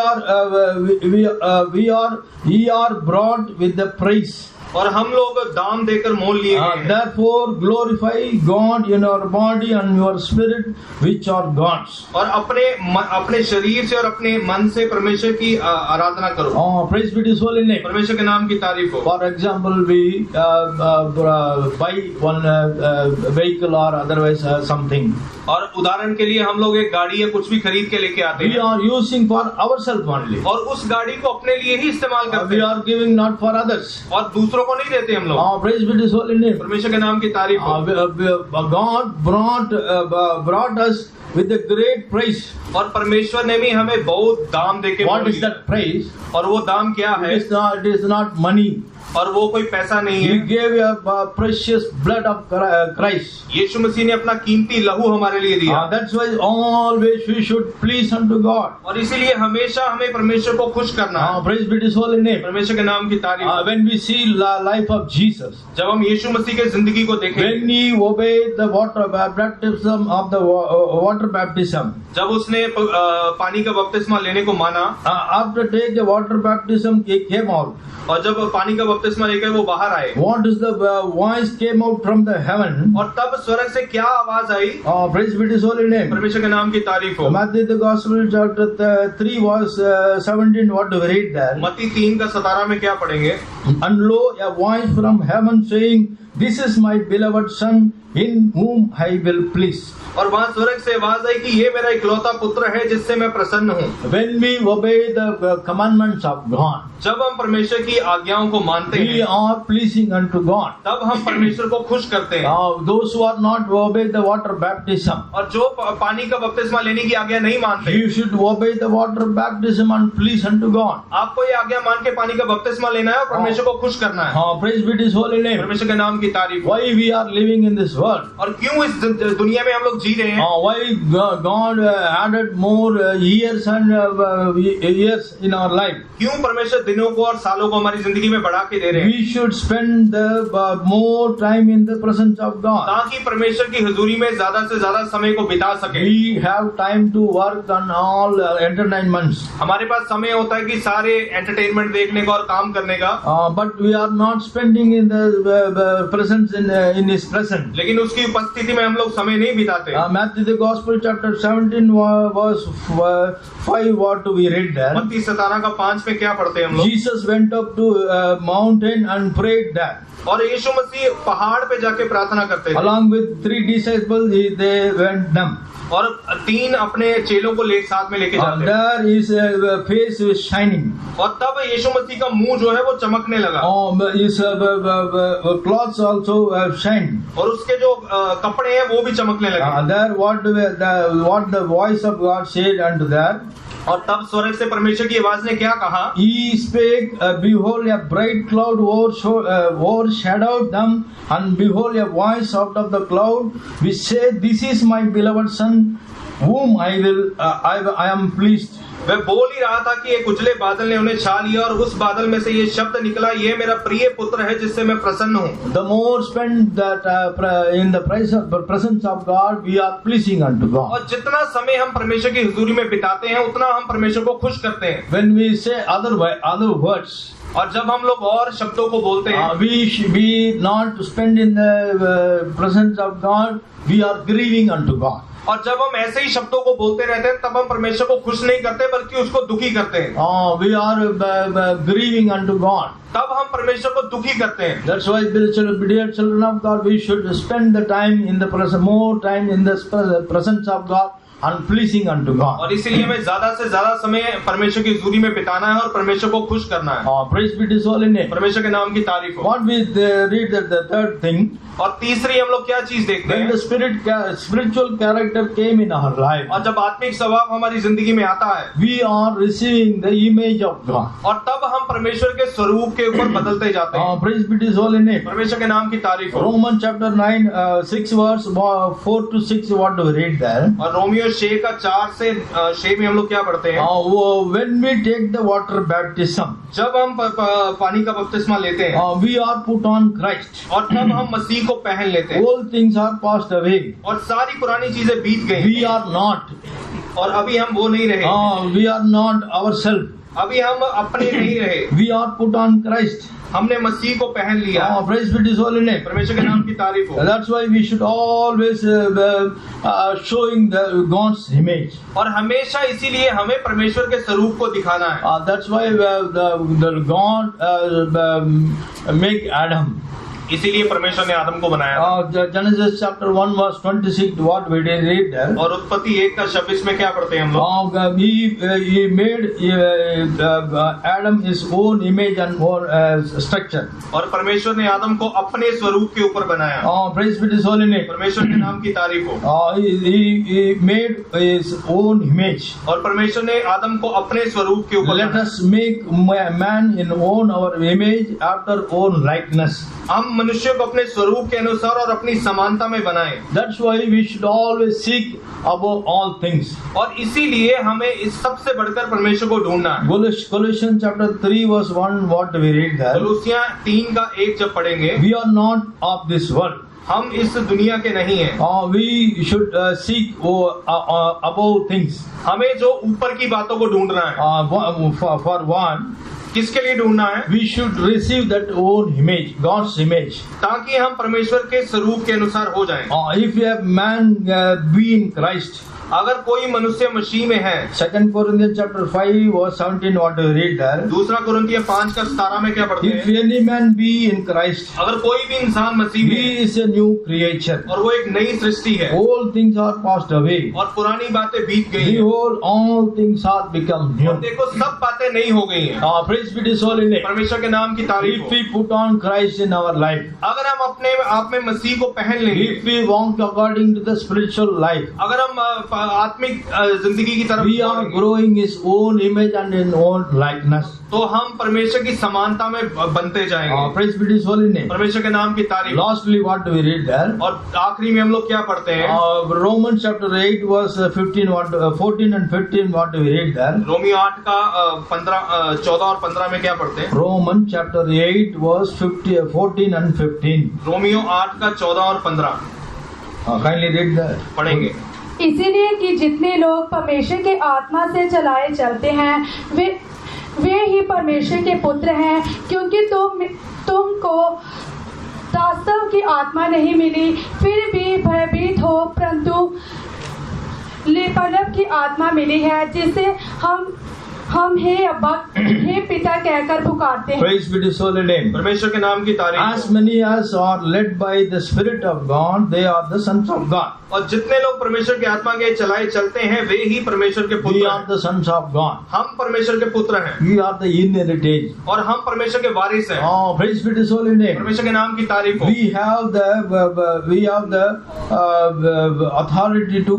are brought with the price. और हम लोग दाम देकर मोल लिए गए हैं. Therefore glorify God in your body and your spirit which are God's. और अपने शरीर से और अपने मन से परमेश्वर की आराधना करो. Praise be to His holy name. परमेश्वर के नाम की तारीफ हो. For example, we buy one vehicle or otherwise something. और उदाहरण के लिए हम लोग एक गाड़ी या कुछ भी खरीद के लेके आते We हैं. are using for ourselves only. और उस गाड़ी को अपने लिए ही इस्तेमाल करते We हैं. are giving not for others. और दूसरों दूसरों को नहीं देते हम लोग। Praise be to His holy name. परमेश्वर के नाम की तारीफ हो। God brought us with a great praise. और परमेश्वर ने भी हमें बहुत दाम देके What मोल is लिया। that praise? और वो दाम क्या है? It is not money. और वो कोई पैसा नहीं He है। gave a precious blood of Christ. यीशु मसीह ने अपना कीमती लहू हमारे लिए दिया। That's why always we should please unto God. और इसीलिए हमेशा हमें परमेश्वर को खुश करना है। Praise be to His holy name. परमेश्वर के नाम की तारीफ हो। When we see life of Jesus, जब हम यीशु मसीह के जिंदगी को देखें, when He obeyed the baptism of the water baptism, जब उसने पानी का बपतिस्मा लेने को माना, after take the water baptism, He came out. और जब पानी का बपतिस्मा लेकर वो बाहर आए, What is the voice came out from the heaven? और तब स्वर्ग से क्या आवाज आई? Praise be to His holy name. परमेश्वर के नाम की तारीफ हो। Matthew the Gospel chapter 3 verse 17. What do we read there? मत्ती 3:17 में क्या पढ़ेंगे? And lo, a voice from heaven saying, This is my beloved Son, in whom I will please. और वहाँ स्वर्ग से आवाज आई कि ये मेरा इकलौता पुत्र है जिससे मैं प्रसन्न हूँ। When we obey the commandments of God, जब हम परमेश्वर की आज्ञाओं को मानते we हैं, are pleasing unto God. तब हम परमेश्वर को खुश करते हैं। Those who are not obey the water baptism, और जो पानी का बपतिस्मा लेने की आज्ञा नहीं मानते, you should obey the water baptism and please unto God. आपको ये आज्ञा मान के पानी का बपतिस्मा लेना है और परमेश्वर को खुश करना है। Praise be to His holy name. परमेश्वर के नाम की तारीफ। Why we are living in this world? और क्यों इस दुनिया में हम लोग जी रहे हैं? Why God added more years and years in our life? क्यों परमेश्वर दिनों को और सालों को हमारी जिंदगी में बढ़ा के दे रहे हैं? We should spend the more time in the presence of God. ताकि परमेश्वर की हुजूरी में ज्यादा से ज्यादा समय को बिता सके। We have time to work on all entertainments. हमारे पास समय होता है कि सारे एंटरटेनमेंट देखने का और काम करने का, But we are not spending in the presence in His presence. लेकिन उसकी उपस्थिति में हम लोग समय नहीं बिताते। Matthew the Gospel chapter 17 verse 5. What do we read there? मत्ती 17:5 में क्या पढ़ते हैं हम लोग? Jesus went up to a mountain and prayed there. और यीशु मसीह पहाड़ पे जाके प्रार्थना करते थे। Along with 3 disciples, they went them. और 3 अपने चेलों को साथ में लेके जाते हैं। There his face was shining. और तब यीशु मसीह का मुंह जो है वो चमकने लगा। His clothes also shine. और उसके जो कपड़े हैं वो भी चमकने लगे। There what the voice of God said unto that. और तब स्वर्ग से परमेश्वर की आवाज ने क्या कहा? He spake, behold, a bright cloud overshadowed them, and behold, a voice out of the cloud, which said, This is my beloved Son, whom I am pleased. वह बोल ही रहा था कि एक उजले बादल ने उन्हें छा लिया और उस बादल में से ये शब्द निकला, ये मेरा प्रिय पुत्र है जिससे मैं प्रसन्न हूँ। The more spend that in the presence of God, we are pleasing unto God. और जितना समय हम परमेश्वर की हुजूरी में बिताते हैं उतना हम परमेश्वर को खुश करते हैं। When we say other words, और जब हम लोग और शब्दों को बोलते हैं, we not spend in the presence of God, we are grieving unto God. और जब हम ऐसे ही शब्दों को बोलते रहते हैं तब हम परमेश्वर को खुश नहीं करते बल्कि उसको दुखी करते हैं। We are grieving unto God. तब हम परमेश्वर को दुखी करते हैं। That's why, dear children of God, we should spend the time in the presence, more time in the presence of God and pleasing unto God. और इसीलिए हमें ज्यादा से ज्यादा समय परमेश्वर की हुजूरी में बिताना है और परमेश्वर को खुश करना है। Praise be to His holy name. परमेश्वर के नाम की तारीफ हो। What we read the third thing. और तीसरी हम लोग क्या चीज देखते When हैं? the spiritual character came in our life, और जब आत्मिक स्वभाव हमारी जिंदगी में आता है, we are receiving the image of God. और तब हम परमेश्वर के स्वरूप के ऊपर बदलते जाते हैं। Praise be to His holy name. परमेश्वर के नाम की तारीफ हो। Romans chapter 9, 6 verse 4 to 6. What do we read there? और रोमियो 6:4 से 6 में हम लोग क्या पढ़ते हैं? When we take the water baptism, जब हम पानी का बपतिस्मा लेते हैं, we are put on Christ. और तब हम मसीह को पहन लेते हैं, All things are passed away. और सारी पुरानी चीजें बीत गई। We are not. और अभी हम वो नहीं रहे। We are not ourselves. अभी हम अपने नहीं रहे। We are put on Christ. हमने मसीह को पहन लिया। Praise be to His holy name. परमेश्वर के नाम की तारीफ हो। That's why we should always showing the God's image. और हमेशा इसीलिए हमें परमेश्वर के स्वरूप को दिखाना है। That's why the God make Adam. इसीलिए परमेश्वर ने आदम को बनाया। Genesis chapter 1 verse 26, what we did read there. और उत्पत्ति 1 का 26 में क्या पढ़ते हैं हम लोग? He made Adam his own image and own structure. और परमेश्वर ने आदम को अपने स्वरूप के ऊपर बनाया। Praise be to His holy name. परमेश्वर के नाम की तारीफ हो। He made his own image. और परमेश्वर ने आदम को अपने स्वरूप के ऊपर Let बनाया। us make man in own our image after own likeness. हम मनुष्य को अपने स्वरूप के अनुसार और अपनी समानता में बनाएं। That's why we should always seek above all things. और इसीलिए हमें इस सबसे बढ़कर परमेश्वर को ढूंढना है। Colossians chapter 3 verse 1, what we read there. कोलोसियां 3 का 1 जब पढ़ेंगे, We are not of this world. हम इस दुनिया के नहीं हैं। We should seek above things. हमें जो ऊपर की बातों को ढूंढना है। For one, किसके लिए ढूंढना है? we should receive that own image, God's image. ताकि हम परमेश्वर के स्वरूप के अनुसार हो जाएं। If a man be in Christ, अगर कोई मनुष्य मसीह में है, 2 Corinthians chapter 5 verse 17, what do we read there? दूसरा कुरिन्थियों 5 का 17 में क्या पढ़ते If हैं? any man be in Christ, अगर कोई भी इंसान मसीह में he है is a new creature. और वो एक नई सृष्टि है All things are passed away. और पुरानी बातें बीत गई हैं Behold, all things are become और new. देखो सब बातें नई हो गई हैं। Praise be to His holy name. परमेश्वर के नाम की तारीफ If हो। we put on Christ in our life, अगर हम अपने आप में मसीह को पहन लेंगे, if we walk according to the spiritual life, अगर हम आत्मिक जिंदगी की तरफ we are बढ़ेंगे, growing His own image and in own likeness. तो हम परमेश्वर की समानता में बनते जाएंगे। Praise be to His holy name. परमेश्वर के नाम की तारीफ। Lastly, what do we read there? और आखिरी में हम लोग क्या पढ़ते हैं? Romans chapter 8 verse 14 and 15, what do we read there? Romeo 8 का 14 और 15 में क्या पढ़ते हैं? Romans chapter 8 verse 14 and 15. Romeo 8 का 14 और 15 Kindly read that. पढ़ेंगे। इसीलिए कि जितने लोग परमेश्वर के आत्मा से चलाए चलते हैं वे ही परमेश्वर के पुत्र हैं, क्योंकि तुमको वास्तव की आत्मा नहीं मिली फिर भी भयभीत हो, परंतु लेपनप की आत्मा मिली है जिसे हम हे अब्बा हे पिता कहकर पुकारते हैं। Praise be to His holy name. परमेश्वर के नाम की तारीफ As हो। many as are led by the Spirit of God, they are the sons of God. और जितने लोग परमेश्वर की आत्मा के चलाए चलते हैं वे ही परमेश्वर के We पुत्र are हैं। the sons of God. हम परमेश्वर के पुत्र हैं We are the inherited. और हम परमेश्वर के वारिस हैं। Praise be to His holy name. परमेश्वर के नाम की तारीफ हो। We have the authority to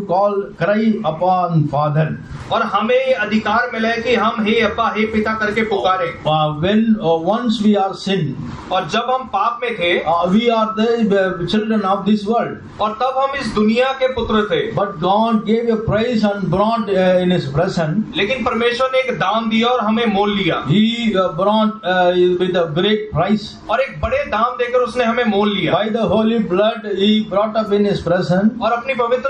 cry upon Father. और हमें ये अधिकार मिला है कि हम हे अब्बा हे पिता करके पुकारे। When once we are sin, और जब हम पाप में थे we are the children of this world. और तब हम इस दुनिया के पुत्र थे, But God gave a price and brought in His presence. लेकिन परमेश्वर ने एक दाम दिया और हमें मोल लिया He brought with a great price. और एक बड़े दाम देकर उसने हमें मोल लिया By the holy blood, He brought up in His presence. और अपनी पवित्र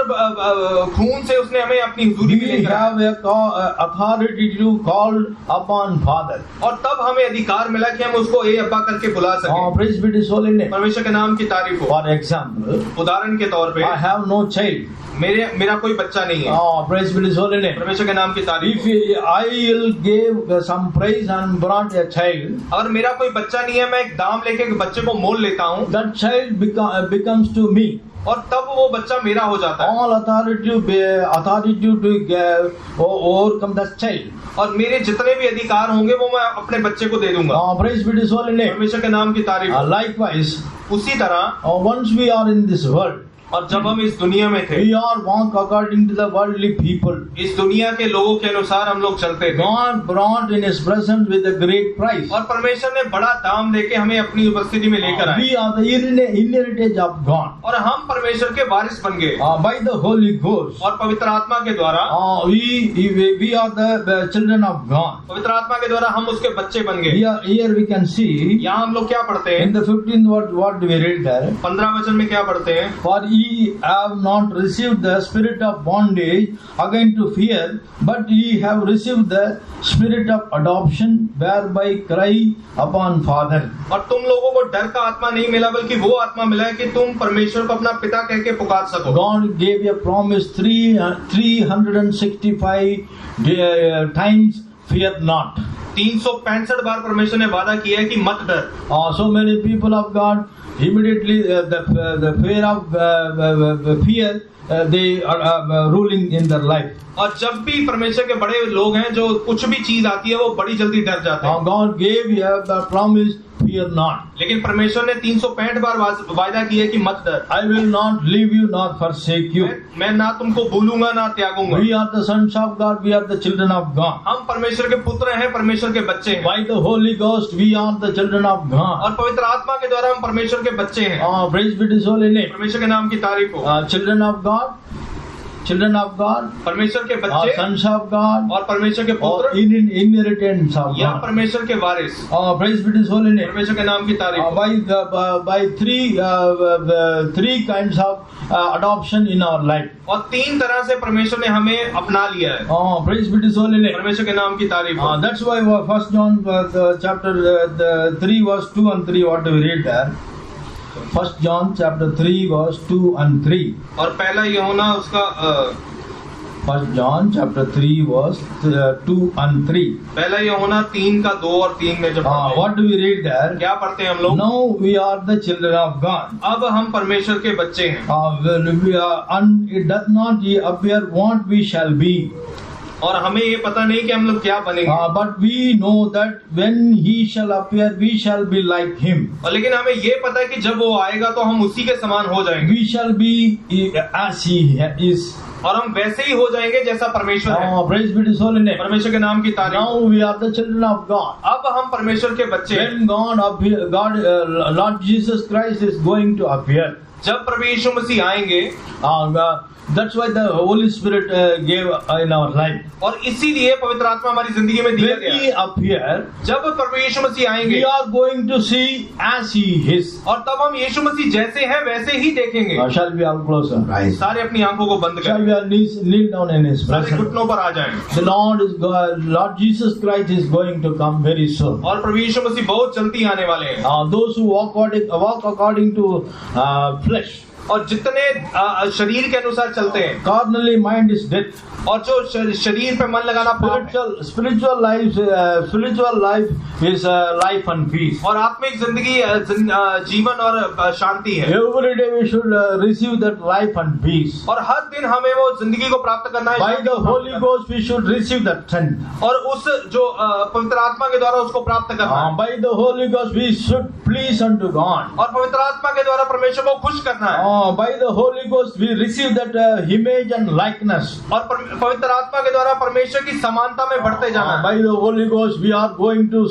खून से उसने हमें अपनी हुजूरी में We लेकर आया। have a authority to call upon Father. और तब हमें अधिकार मिला कि हम उसको ए अब्बा करके बुला सकें। Praise be to His holy name. परमेश्वर के नाम की तारीफ हो। For example, उदाहरण के तौर पे I have no child. मेरा कोई बच्चा नहीं है। Praise be to His holy name. परमेश्वर के नाम की तारीफ हो। If I will give some praise and brought a child, अगर मेरा कोई बच्चा नहीं है, मैं एक दाम लेके एक बच्चे को मोल लेता हूँ that child becomes to me. और तब वो बच्चा मेरा हो जाता है All authority to overcome that child. और मेरे जितने भी अधिकार होंगे वो मैं अपने बच्चे को दे दूंगा। Praise be to His holy name. परमेश्वर के नाम की तारीफ हो। Likewise, उसी तरह once we are in this world, और जब हम इस दुनिया में थे, we are walk according to the worldly people. इस दुनिया के लोगों के अनुसार हम लोग चलते थे God brought in His presence with a great price. और परमेश्वर ने बड़ा दाम देके हमें अपनी उपस्थिति में लेकर आए We are the inheritance of God. और हम परमेश्वर के वारिस बन गए By the Holy Ghost, और पवित्र आत्मा के द्वारा we are the children of God. पवित्र आत्मा के द्वारा हम उसके बच्चे बन गए। Here we can see यहाँ हम लोग क्या पढ़ते हैं? in the 15th word, what do we read there? 15 वचन में क्या पढ़ते हैं? For ye have not received the spirit of bondage again to fear, but ye have received the spirit of adoption, whereby cry upon Father. और तुम लोगों को डर का आत्मा नहीं मिला बल्कि वो आत्मा मिला है कि तुम परमेश्वर को अपना पिता कह के पुकार सको। God gave a promise 365 times, fear not. 365 बार परमेश्वर ने वादा किया है कि मत डर। So many people of God immediately the fear they are ruling in their life. और जब भी परमेश्वर के बड़े लोग हैं जो कुछ भी चीज आती है वो बड़ी जल्दी डर जाते हैं। God gave you the promise, fear not. लेकिन परमेश्वर ने 365 बार वादा किया कि मत डर। I will not leave you nor forsake you. मैं ना तुमको भूलूंगा ना त्यागूंगा। We are the sons of God, we are the children of God. हम परमेश्वर के पुत्र हैं, परमेश्वर के बच्चे हैं। By the Holy Ghost we are the children of God. और पवित्र आत्मा के द्वारा हम परमेश्वर के बच्चे हैं। Praise be to His holy name. परमेश्वर के नाम की तारीफ हो। Children of God, children of God, परमेश्वर के बच्चे, sons of God, और परमेश्वर के or पुत्र, inheritance of या God. परमेश्वर के वारिस। Praise be to His holy name. परमेश्वर के नाम की तारीफ हो। By three kinds of adoption in our life. और 3 तरह से परमेश्वर ने हमें अपना लिया है। Praise be to His holy name. परमेश्वर के नाम की तारीफ हो। That's why 1 John chapter 3 verse 2 and 3, what do we read there? 1 John chapter 3 verse 2 and 3. और पहला यूहन्ना उसका 1 John chapter 3 verse 2 and 3. पहला यूहन्ना 3 का 2 और 3 में जब पढ़ते हैं, What do we read there? क्या पढ़ते हैं हम लोग? Now we are the children of God. अब हम परमेश्वर के बच्चे हैं। And it does not appear what we shall be. और हमें ये पता नहीं कि हम लोग क्या बनेंगे। But we know that when He shall appear, we shall be like Him. और लेकिन हमें ये पता है कि जब वो आएगा तो हम उसी के समान हो जाएंगे। We shall be as He is. और हम वैसे ही हो जाएंगे जैसा परमेश्वर है। Praise be to His holy name. परमेश्वर के नाम की तारीफ। Now we are the children of God. अब हम परमेश्वर के बच्चे हैं। When Lord Jesus Christ is going to appear. जब प्रभु यीशु मसीह आएंगे, that's why the Holy Spirit gave in our life. और इसीलिए पवित्र आत्मा हमारी जिंदगी में दिया When गया He है। appear, जब प्रभु यीशु मसीह आएंगे, we are going to see as He is. और tब हम यीशु मसीह जैसे हैं वैसे ही देखेंगे। Shall we all close our eyes? सारे अपनी आंखों को बंद Shall करें, we all kneel down in His सारे presence? घुटनों पर आ जाएं। The Lord Jesus Christ is going to come very soon. और प्रभु यीशु मसीह बहुत जल्दी आने वाले हैं। Those who walk according to flesh, और जितने शरीर के अनुसार चलते हैं, carnally mind is death. और जो शरीर पे मन लगाना पाप है, Spiritual life is life and peace. और आत्मिक जिंदगी जीवन और शांति है। Every day we should receive that life and peace. और हर दिन हमें वो जिंदगी को प्राप्त करना है। By the Holy Ghost we should receive that strength. और उस जो पवित्र आत्मा के द्वारा उसको प्राप्त करना है। By the Holy Ghost we should please unto God. और पवित्र आत्मा के द्वारा परमेश्वर को खुश करना है। By the Holy Ghost we receive that image and likeness. और पवित्र आत्मा के द्वारा परमेश्वर की समानता में बढ़ते जाना है। By the Holy Ghost we are going to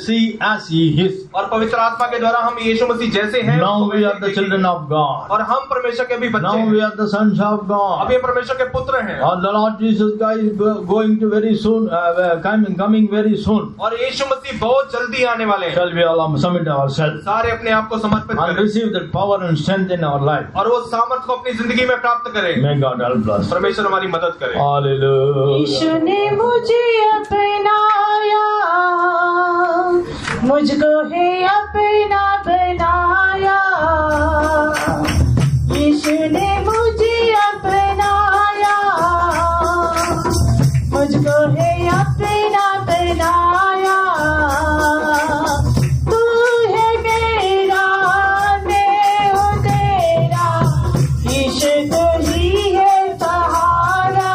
see as He is. और पवित्र आत्मा के द्वारा हम यीशु मसीह जैसे हैं। Now we are the children of God. और हम परमेश्वर के भी बच्चे Now हैं। we are the sons of God. अब ये परमेश्वर के पुत्र हैं। The Lord Jesus Christ is going to very soon, coming very soon. और यीशु मसीह बहुत जल्दी आने वाले हैं। Shall we all submit ourselves सारे अपने आप को समर्पित and करें receive that power and strength in our life? और वो सामर्थ को अपनी जिंदगी में प्राप्त करें। May God help us. परमेश्वर हमारी मदद करे। Hallelujah. यीशु ने मुझे अपनाया, मुझको है अपना बनाया। यीशु ने मुझे अपनाया, मुझको है अपना बनाया। तू है मेरा, मैं हूँ तेरा, यीशु तू ही है सहारा।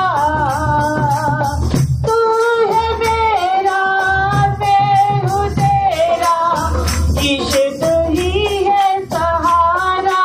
तू है मेरा, मैं हूँ तेरा, यीशु तू ही है सहारा।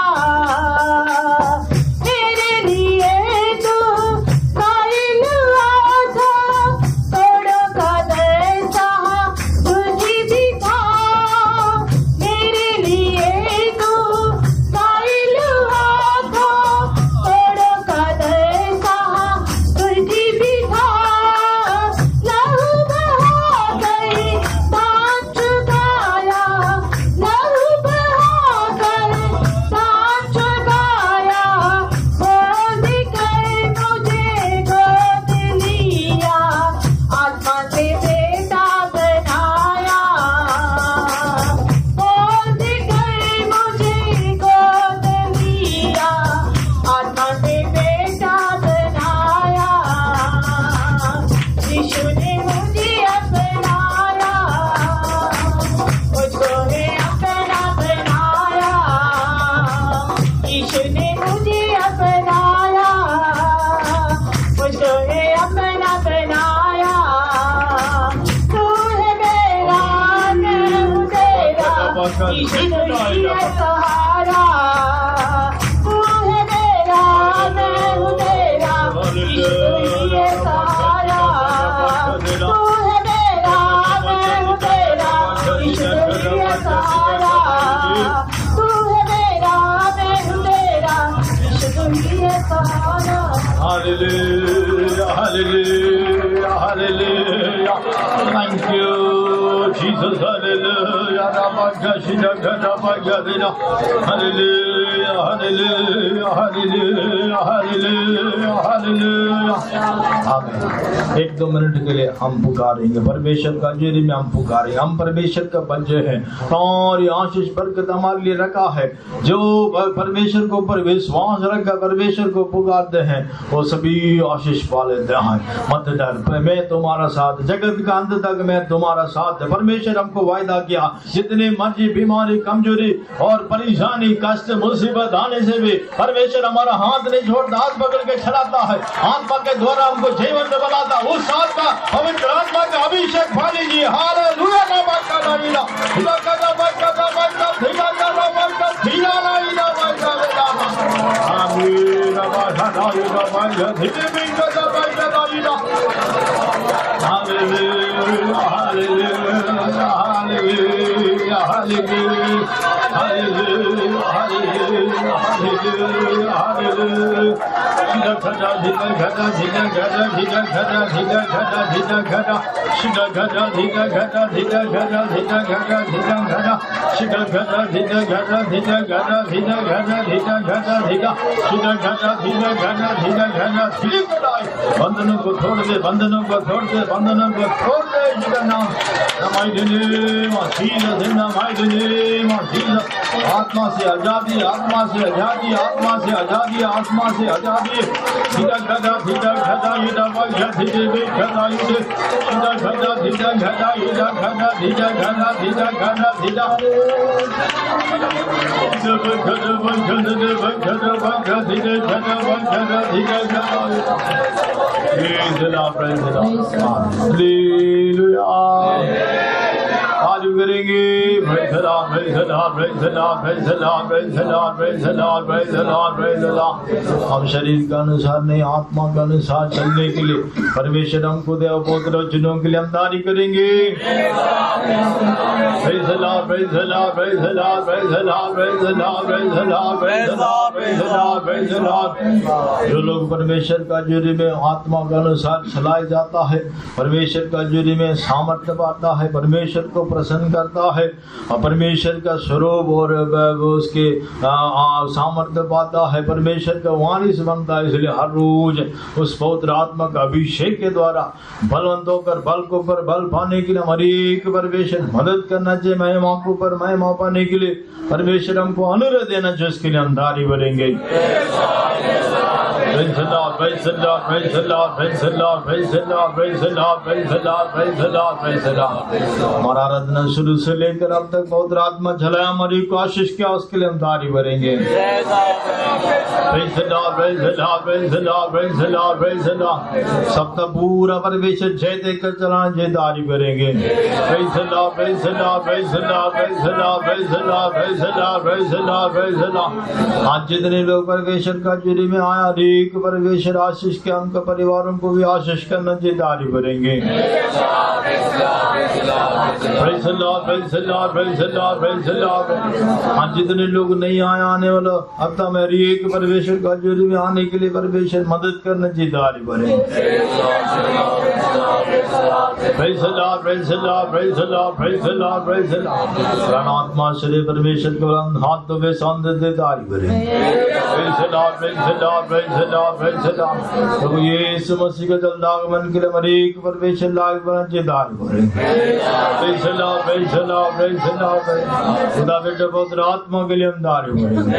सहारा, तू है मेरा, मैं हूँ तेरा, यीशु ही है सहारा, तू है मेरा, मैं हूँ तेरा, यीशु ही है सहारा, तू है मेरा, मैं हूँ तेरा, यीशु ही है सहारा। Hallelujah, hallelujah, hallelujah. Thank you, Jesus. Hallelujah. Hallelujah, hallelujah, hallelujah, hallelujah, hallelujah. Amen. 1-2 minute के लिए हम पुकारेंगे परमेश्वर का जोरी में, हम पुकारेंगे। हम परमेश्वर का बच्चे हैं और ये आशीष बरकत हमारे लिए रखा है। जो परमेश्वर को पर विश्वास रखकर परमेश्वर को पुकारते हैं वो सभी आशीष पा लेते हैं। मत डर, मैं तुम्हारा साथ, जगत का अंत तक मैं तुम्हारा साथ है। परमेश्वर हमको वायदा किया, जितनी मर्जी बीमारी, कमजोरी और परेशानी, कष्ट, मुसीबत आने से भी परमेश्वर हमारा हाथ नहीं छोड़ता, हाथ पकड़ के चलाता है, आत्मा के द्वारा हमको जीवन में बनाता। उस आत्मा, पवित्र आत्मा का अभिषेक पा लीजिए। हालेलुया। बंधनों को छोड़ दे, बंधनों को छोड़ दे, बंधनों को छोड़ दे। आत्मा से आजादी, आत्मा से आजादी, आत्मा से आजादी, आत्मा से आजादी। धीरा घटा, धीरा घटा, धीरा घटा, धीरा घटा, धीरा घटा, धीरा घटा, धीरा घटा, धीरा घटा, धीरा घटा, धीरा आज करेंगे। हम शरीर के अनुसार नहीं, आत्मा के अनुसार चलने के लिए परमेश्वर हमको देव पुत्र वचनों के लिए हम तारी करेंगे। जो लोग परमेश्वर का जुरी में आत्मा के अनुसार चलाया जाता है, परमेश्वर का जुरी में सामर्थ्य पाता है, परमेश्वर को प्रसन्न करता है और परमेश्वर का स्वरूप और उसके सामर्थ्य पाता है, परमेश्वर का वारिस बनता है। इसलिए हर रोज उस पवित्र आत्मा का अभिषेक के द्वारा बलवंत होकर बल को पर बल पाने के लिए हमारी एक परमेश्वर मदद करना चाहिए। महिमा को पर महिमा पाने के लिए परमेश्वर हमको अनुरोध देना चाहिए, उसके लिए हम दारी भरेंगे। Praise the Lord, praise the Lord, praise the Lord, praise the Lord, praise the Lord, praise the Lord, praise the Lord, praise the Lord, praise the Lord। हमारा आराधना शुरू से लेकर अब तक पवित्र आत्मा चलाया, हमारी को आशीष किया, उसके लिए हम तारी भरेंगे। Praise the Lord, praise the Lord, praise the Lord, praise the Lord, praise the Lord। सबका पूरा परमेश्वर जय देकर चलाना, जय तारी भरेंगे। Praise the Lord, praise the Lord, praise the Lord, praise the Lord, praise the Lord, praise the Lord, praise the Lord, praise the Lord। आज जितने लोग परमेश्वर का जुरी में आया, एक परमेश्वर आशीष के उनका परिवारों को भी आशीष करना, जय तारी भरेंगे। Praise the Lord, praise the Lord, praise the Lord, praise the Lord। आज जितने लोग नहीं आए, आने वाला अब तक मेरी एक परमेश्वर का जुरी में आने के लिए परमेश्वर मदद करना, जय तारी भरेंगे। Praise the Lord, praise the Lord, praise the Lord, praise the Lord, praise the Lord। प्राणात्मा शरीर परमेश्वर को हाथ तो वे शांत दे तारी भरेंगे। Praise the Lord, praise the Lord, praise the Lord, praise the Lord। प्रभु यीशु मसीह का जल्द आगमन के लिए हमारे एक परमेश्वर लाग बना, जय तारी भरेंगे। Praise the Lord, praise the Lord, praise the Lord। खुदा बेटे पवित्र आत्मा के लिए हम तारी भरेंगे।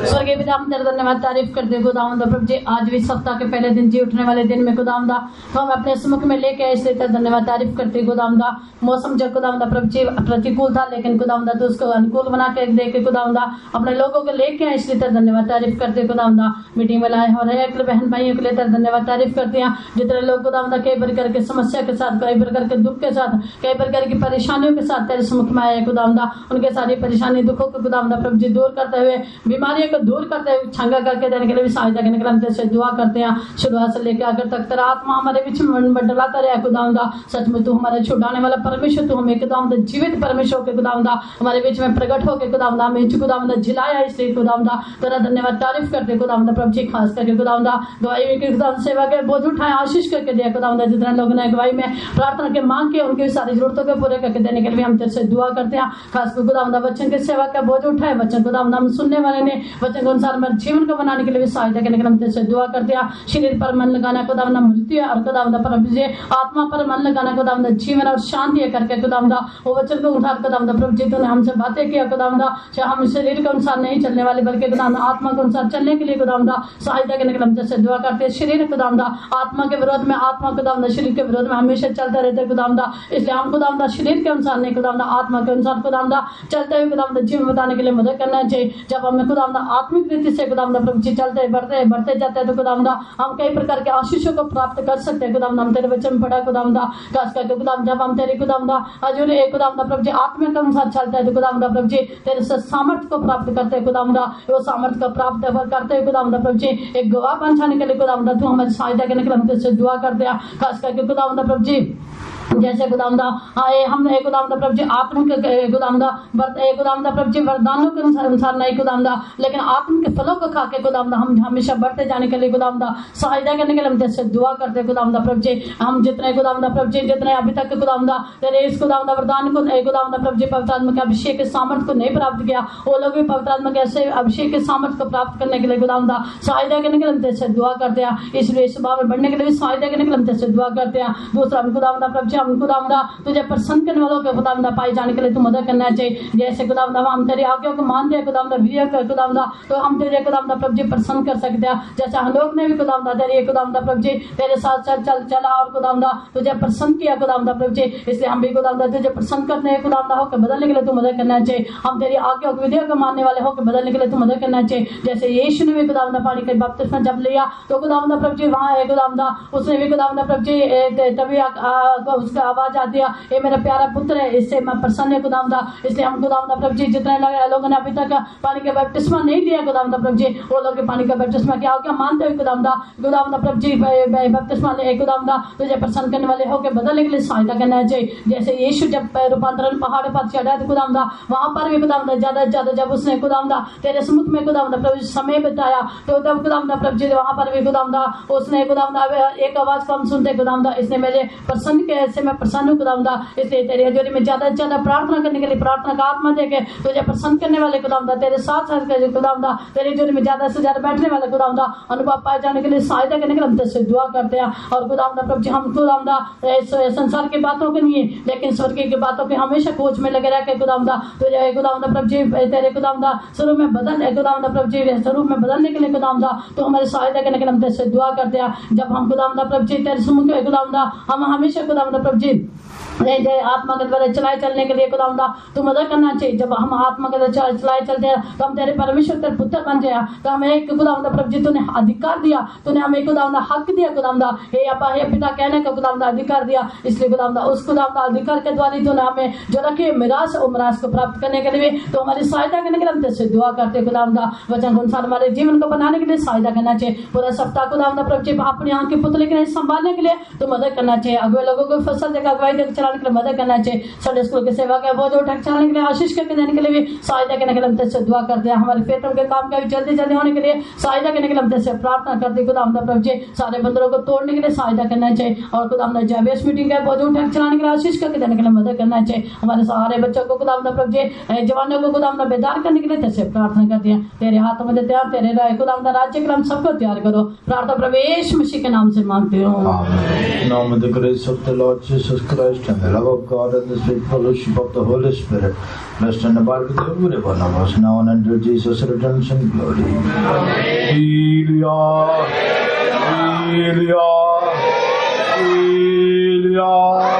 स्वर्गीय पिता, हम तेरा धन्यवाद तारीफ करते हैं खुदावंद प्रभु जी, आज भी सप्ताह के पहले दिन जी उठने वाले दिन दिन में खुदावंदा तो हम अपने सम्मुख में लेके आए, इसलिए तेरा धन्यवाद तारीफ करते खुदावंदा। मौसम जब खुदावंदा प्रभु जी प्रतिकूल था, लेकिन खुदावंदा तो उसको अनुकूल बना के दे के खुदावंदा अपने लोगों को लेके आए, इसलिए तेरा धन्यवाद तारीफ करते खुदावंदा। मीटिंग में लाए और एक बहन भाइयों के लिए तेरा धन्यवाद तारीफ करते हैं, जितने लोग खुदावंदा कई प्रकार के समस्या के साथ, कई प्रकार के दुख के साथ, कई प्रकार की परेशानियों के साथ तेरे सम्मुख में आए खुदावंदा। उनके सारी परेशानी दुखों को खुदावंदा प्रभु जी दूर करते हुए, बीमारियों को दूर करते हुए छंगा करके देने के लिए भी सहायता करने के लिए हम तेरे से दुआ करते हैं। शुरुआत से लेकर आखिर तक तेरा आत्मा हमारे बीच में मंडलाता रहे खुदावंदा। सच में तू हमारे छुड़ाने वाला परमेश्वर, तू हमें खुदावंदा जीवित परमेश्वर के खुदावंदा हमारे बीच में प्रकट होकर खुदावंदा हमें खुदावंदा जिलाया, इसलिए खुदावंदा तेरा धन्यवाद तारीफ करते खुदावंदा प्रभु जी। खास करके खुदावंदा गवाही की खुदावंदा सेवा के बोझ उठाए, आशीष करके दिया खुदावंदा। जितने लोगों ने गवाही में प्रार्थना के मांग के उनकी सारी जरूरतों को पूरे करके देने के लिए हम तेरे से दुआ करते हैं। खास कर खुदावंदा वचन की सेवा का बोझ उठाए, वचन खुदावंदा हम सुनने वाले ने वचन के अनुसार हमारे जीवन को बनाने के लिए भी सहायता करने के लिए हम तेरे से दुआ करते हैं। शरीर पर मन लगाना खुदावंदा मृत्यु है, और खुदावंदा प्रभु जी आत्मा पर मन लगाना खुदावंदा जीवन और शांति है करके खुदावंदा वो वचन को उठाकर खुदावंदा प्रभु जी तूने हमसे बातें किया खुदावंदा। हम शरीर के अनुसार नहीं चलने वाले, बल्कि खुदावंदा आत्मा के अनुसार चलने के लिए खुदावंदा सहायता करने के लिए हम तेरे से दुआ करते हैं। शरीर खुदावंदा आत्मा के विरोध में, आत्मा खुदावंदा शरीर के विरोध में हमेशा चलता रहता है खुदावंदा, इसलिए हम खुदावंदा शरीर के अनुसार नहीं खुदावंदा आत्मा के अनुसार खुदावंदा चलते हुए खुदावंदा जीवन बताने के लिए मदद करना चाहिए। जब हमें खुदावंदा आत्मिक रीति से खुदावंदा प्रभु जी चलते बढ़ते जाते हैं तो खुदावंदा हम कई प्रकार के आशीषों को प्राप्त कर सकते हैं खुदावंदा। हम तेरे वचन पढ़ा खुदावंदा, खास करके खुदावंदा जब हम तेरे खुदावंदा अजूरी खुदावंदा प्रभु जी आत्मा के अनुसार चलते हैं तो खुदावंदा प्रभु जी तेरे से सामर्थ्य को प्राप्त करते हैं खुदावंदा। वो सामर्थ्य को प्राप्त करते हैं खुदावंदा प्रभु जी एक गवाह बन जाने के लिए खुदावंदा तू हमारी सहायता करने के लिए हम तेरे से दुआ करते हैं। खास करके खुदावंदा प्रभु जी जैसे खुदावंदा हम खुदावंदा प्रभु जी आत्मिक खुदावंदा खुदावंदा प्रभु जी वरदानों के अनुसार नहीं खुदावंदा, लेकिन आत्मिक के फलों को खा के खुदावंदा हम हमेशा बढ़ते जाने के लिए खुदावंदा सहायता करने के लिए हम तेरे से दुआ करते हैं खुदावंदा प्रभु जी। हम जितने खुदावंदा प्रभु जी जितने अभी तक खुदावंदा तेरे इस खुदावंदा वरदान को खुदावंदा प्रभु जी पवित्र आत्मा के अभिषेक के सामर्थ्य को नहीं प्राप्त किया, वो लोग भी पवित्र आत्मा के ऐसे अभिषेक के सामर्थ्य को प्राप्त करने के लिए खुदावंदा सहायता करने के लिए हम तेरे से दुआ करते हैं। इसलिए इस भाव में बढ़ने के लिए भी सहायता करने के लिए हम तेरे से दुआ करते हैं। दूसरा खुदावंदा प्रभु जी हम खुदावंदा तुझे प्रसन्न करने वालों के खुदावंदा पाए जाने के लिए तू मदद करना चाहिए। जैसे खुदावंदा हम तेरी आज्ञाओं को मानते हैं खुदावंदा वीर्य कर खुदावंदा, तो हम तेरे खुदावंदा प्रभु जी प्रसन्न कर सकते हैं। जैसे हम लोग ने भी खुदावंदा तेरे खुदावंदा प्रभु जी तेरे साथ चला और खुदावंदा तुझे प्रसन्न किया खुदावंदा प्रभु जी, इसलिए हम भी खुदावंदा तुझे प्रसन्न करते हैं खुदावंदा होकर बदलने के लिए तू मदद करना चाहिए। हम तेरी आज्ञाओं को विधियों को मानने वाले होकर बदलने के लिए तू मदद करना चाहिए। जैसे यीशु ने भी खुदावंदा पानी के बपतिस्मा जब लिया तो खुदावंदा प्रभु जी वहां है खुदावंदा उसने भी खुदावंदा प्रभु जी तभी उसका आवाज आती है ये मेरा प्यारा पुत्र है, इससे मैं प्रसन्न है खुदावंदा। इसलिए हम खुदावंदा प्रभु जी जितने लोगों ने अभी तक पानी का बपतिस्मा नहीं दिया खुदावंदा प्रभु जी, वो लोग पानी का बपतिस्मा क्या क्या मानते हुए खुदावंदा प्रभु जी बपतिस्मा ले खुदावंदा तुझे प्रसन्न करने वाले होकर बदलने के लिए सहायता करना चाहिए। जैसे यीशु जब रूपांतरण पहाड़ पर चढ़ा तो खुदावंदा वहां पर भी खुदावंदा ज्यादा से ज्यादा जब उसने खुदावंदा तेरे सम्मुख में खुदावंदा प्रभु समय बिताया तो तब खुदावंदा प्रभु जी वहां पर भी खुदावंदा उसने खुदावंदा एक आवाज को हम सुनते खुदावंदा इसने मेरे प्रसन्न के ऐसे मैं प्रसन्न हूं खुदावंदा। इसलिए तेरी हजूरी में ज्यादा से ज्यादा प्रार्थना करने के लिए प्रार्थना का आत्मा देके तुझे प्रसन्न करने वाले खुदावंदा तेरे साथ खुदावंदा तेरी हजूरी में ज्यादा से ज्यादा बैठने वाले खुदावंदा अनुभव पाए जाने के लिए सहायता करने के लिए हम तेरे दुआ करते हैं। और खुदावंदा प्रभु जी हम खुदावंदा संसार की बातों के नहीं लेकिन स्वर्ग की बातों की हमेशा खोज में लगे रह के खुदावंदा तुझे खुदावंदा प्रभु जी तेरे खुदावंदा स्वरूप में बदल खुदावंदा प्रभु जी स्वरूप में बदलने के लिए खुदावंदा तो हमारी सहायता करने के लिए हम तेरे दुआ करते हैं। जब हम खुदावंदा प्रभु जी तेरे सम्मुख में खुदावंदा हम हमेशा खुदावंदा प्रभु जी आत्मा के द्वारा चलाए चलने के लिए खुदावंदा तू मदद करना चाहिए। जब हम आत्मा के द्वारा चलाए चलते हैं तो हम तेरे परमेश्वर तेरे पुत्र बन जाए। तो हमें एक खुदावंदा प्रभु जी तूने अधिकार दिया, तूने हमें खुदावंदा हक दिया खुदावंदा हे अब्बा हे पिता कहने का खुदावंदा अधिकार दिया। इसलिए खुदावंदा उस खुदावंदा अधिकार के द्वारा तूने हमें जो रखी मिरास और मिरास को प्राप्त करने के लिए तो हमारी सहायता करने के लिए हम तेरे दुआ करते खुदावंदा वचन अनुसार हमारे जीवन को बनाने के लिए सहायता करना चाहिए। पूरा सप्ताह खुदावंदा प्रभु जी अपनी आंख के पुतले के संभालने के लिए तो मदद करना चाहिए। अगुए लोगों को फसल देकर अगुवाई देकर चलाने के लिए मदद करना चाहिए। संडे स्कूल की सेवा का बोझ उठा चलाने के लिए आशीष करके देने के लिए भी सहायता करने के लिए हम तेरे से दुआ करते हैं। हमारे फेतों के काम का भी जल्दी जल्दी होने के लिए सहायता करने के लिए हम तेरे से प्रार्थना करते हैं। खुदावंदा प्रभु जी सारे बंदरों को तोड़ने के लिए सहायता करना चाहिए और खुदावंदा जैबेस मीटिंग का बोझ उठा चलाने के लिए आशीष करके देने के लिए मदद करना चाहिए। हमारे सारे बच्चों को खुदावंदा प्रभु जी जवानों को खुदावंदा बेदार करने के लिए तेरे से प्रार्थना करते हैं। तेरे हाथों में तैयार तेरे खुदावंदा राज्य के हम सबको तैयार करो। प्रार्थना प्रभु यीशु मसीह के नाम से मांगते हो। Now may the grace of the Lord Jesus Christ and the love of God and the sweet fellowship of the Holy Spirit rest and abide with every one of us now and until Jesus returns in glory. Hallelujah. Hallelujah. Hallelujah.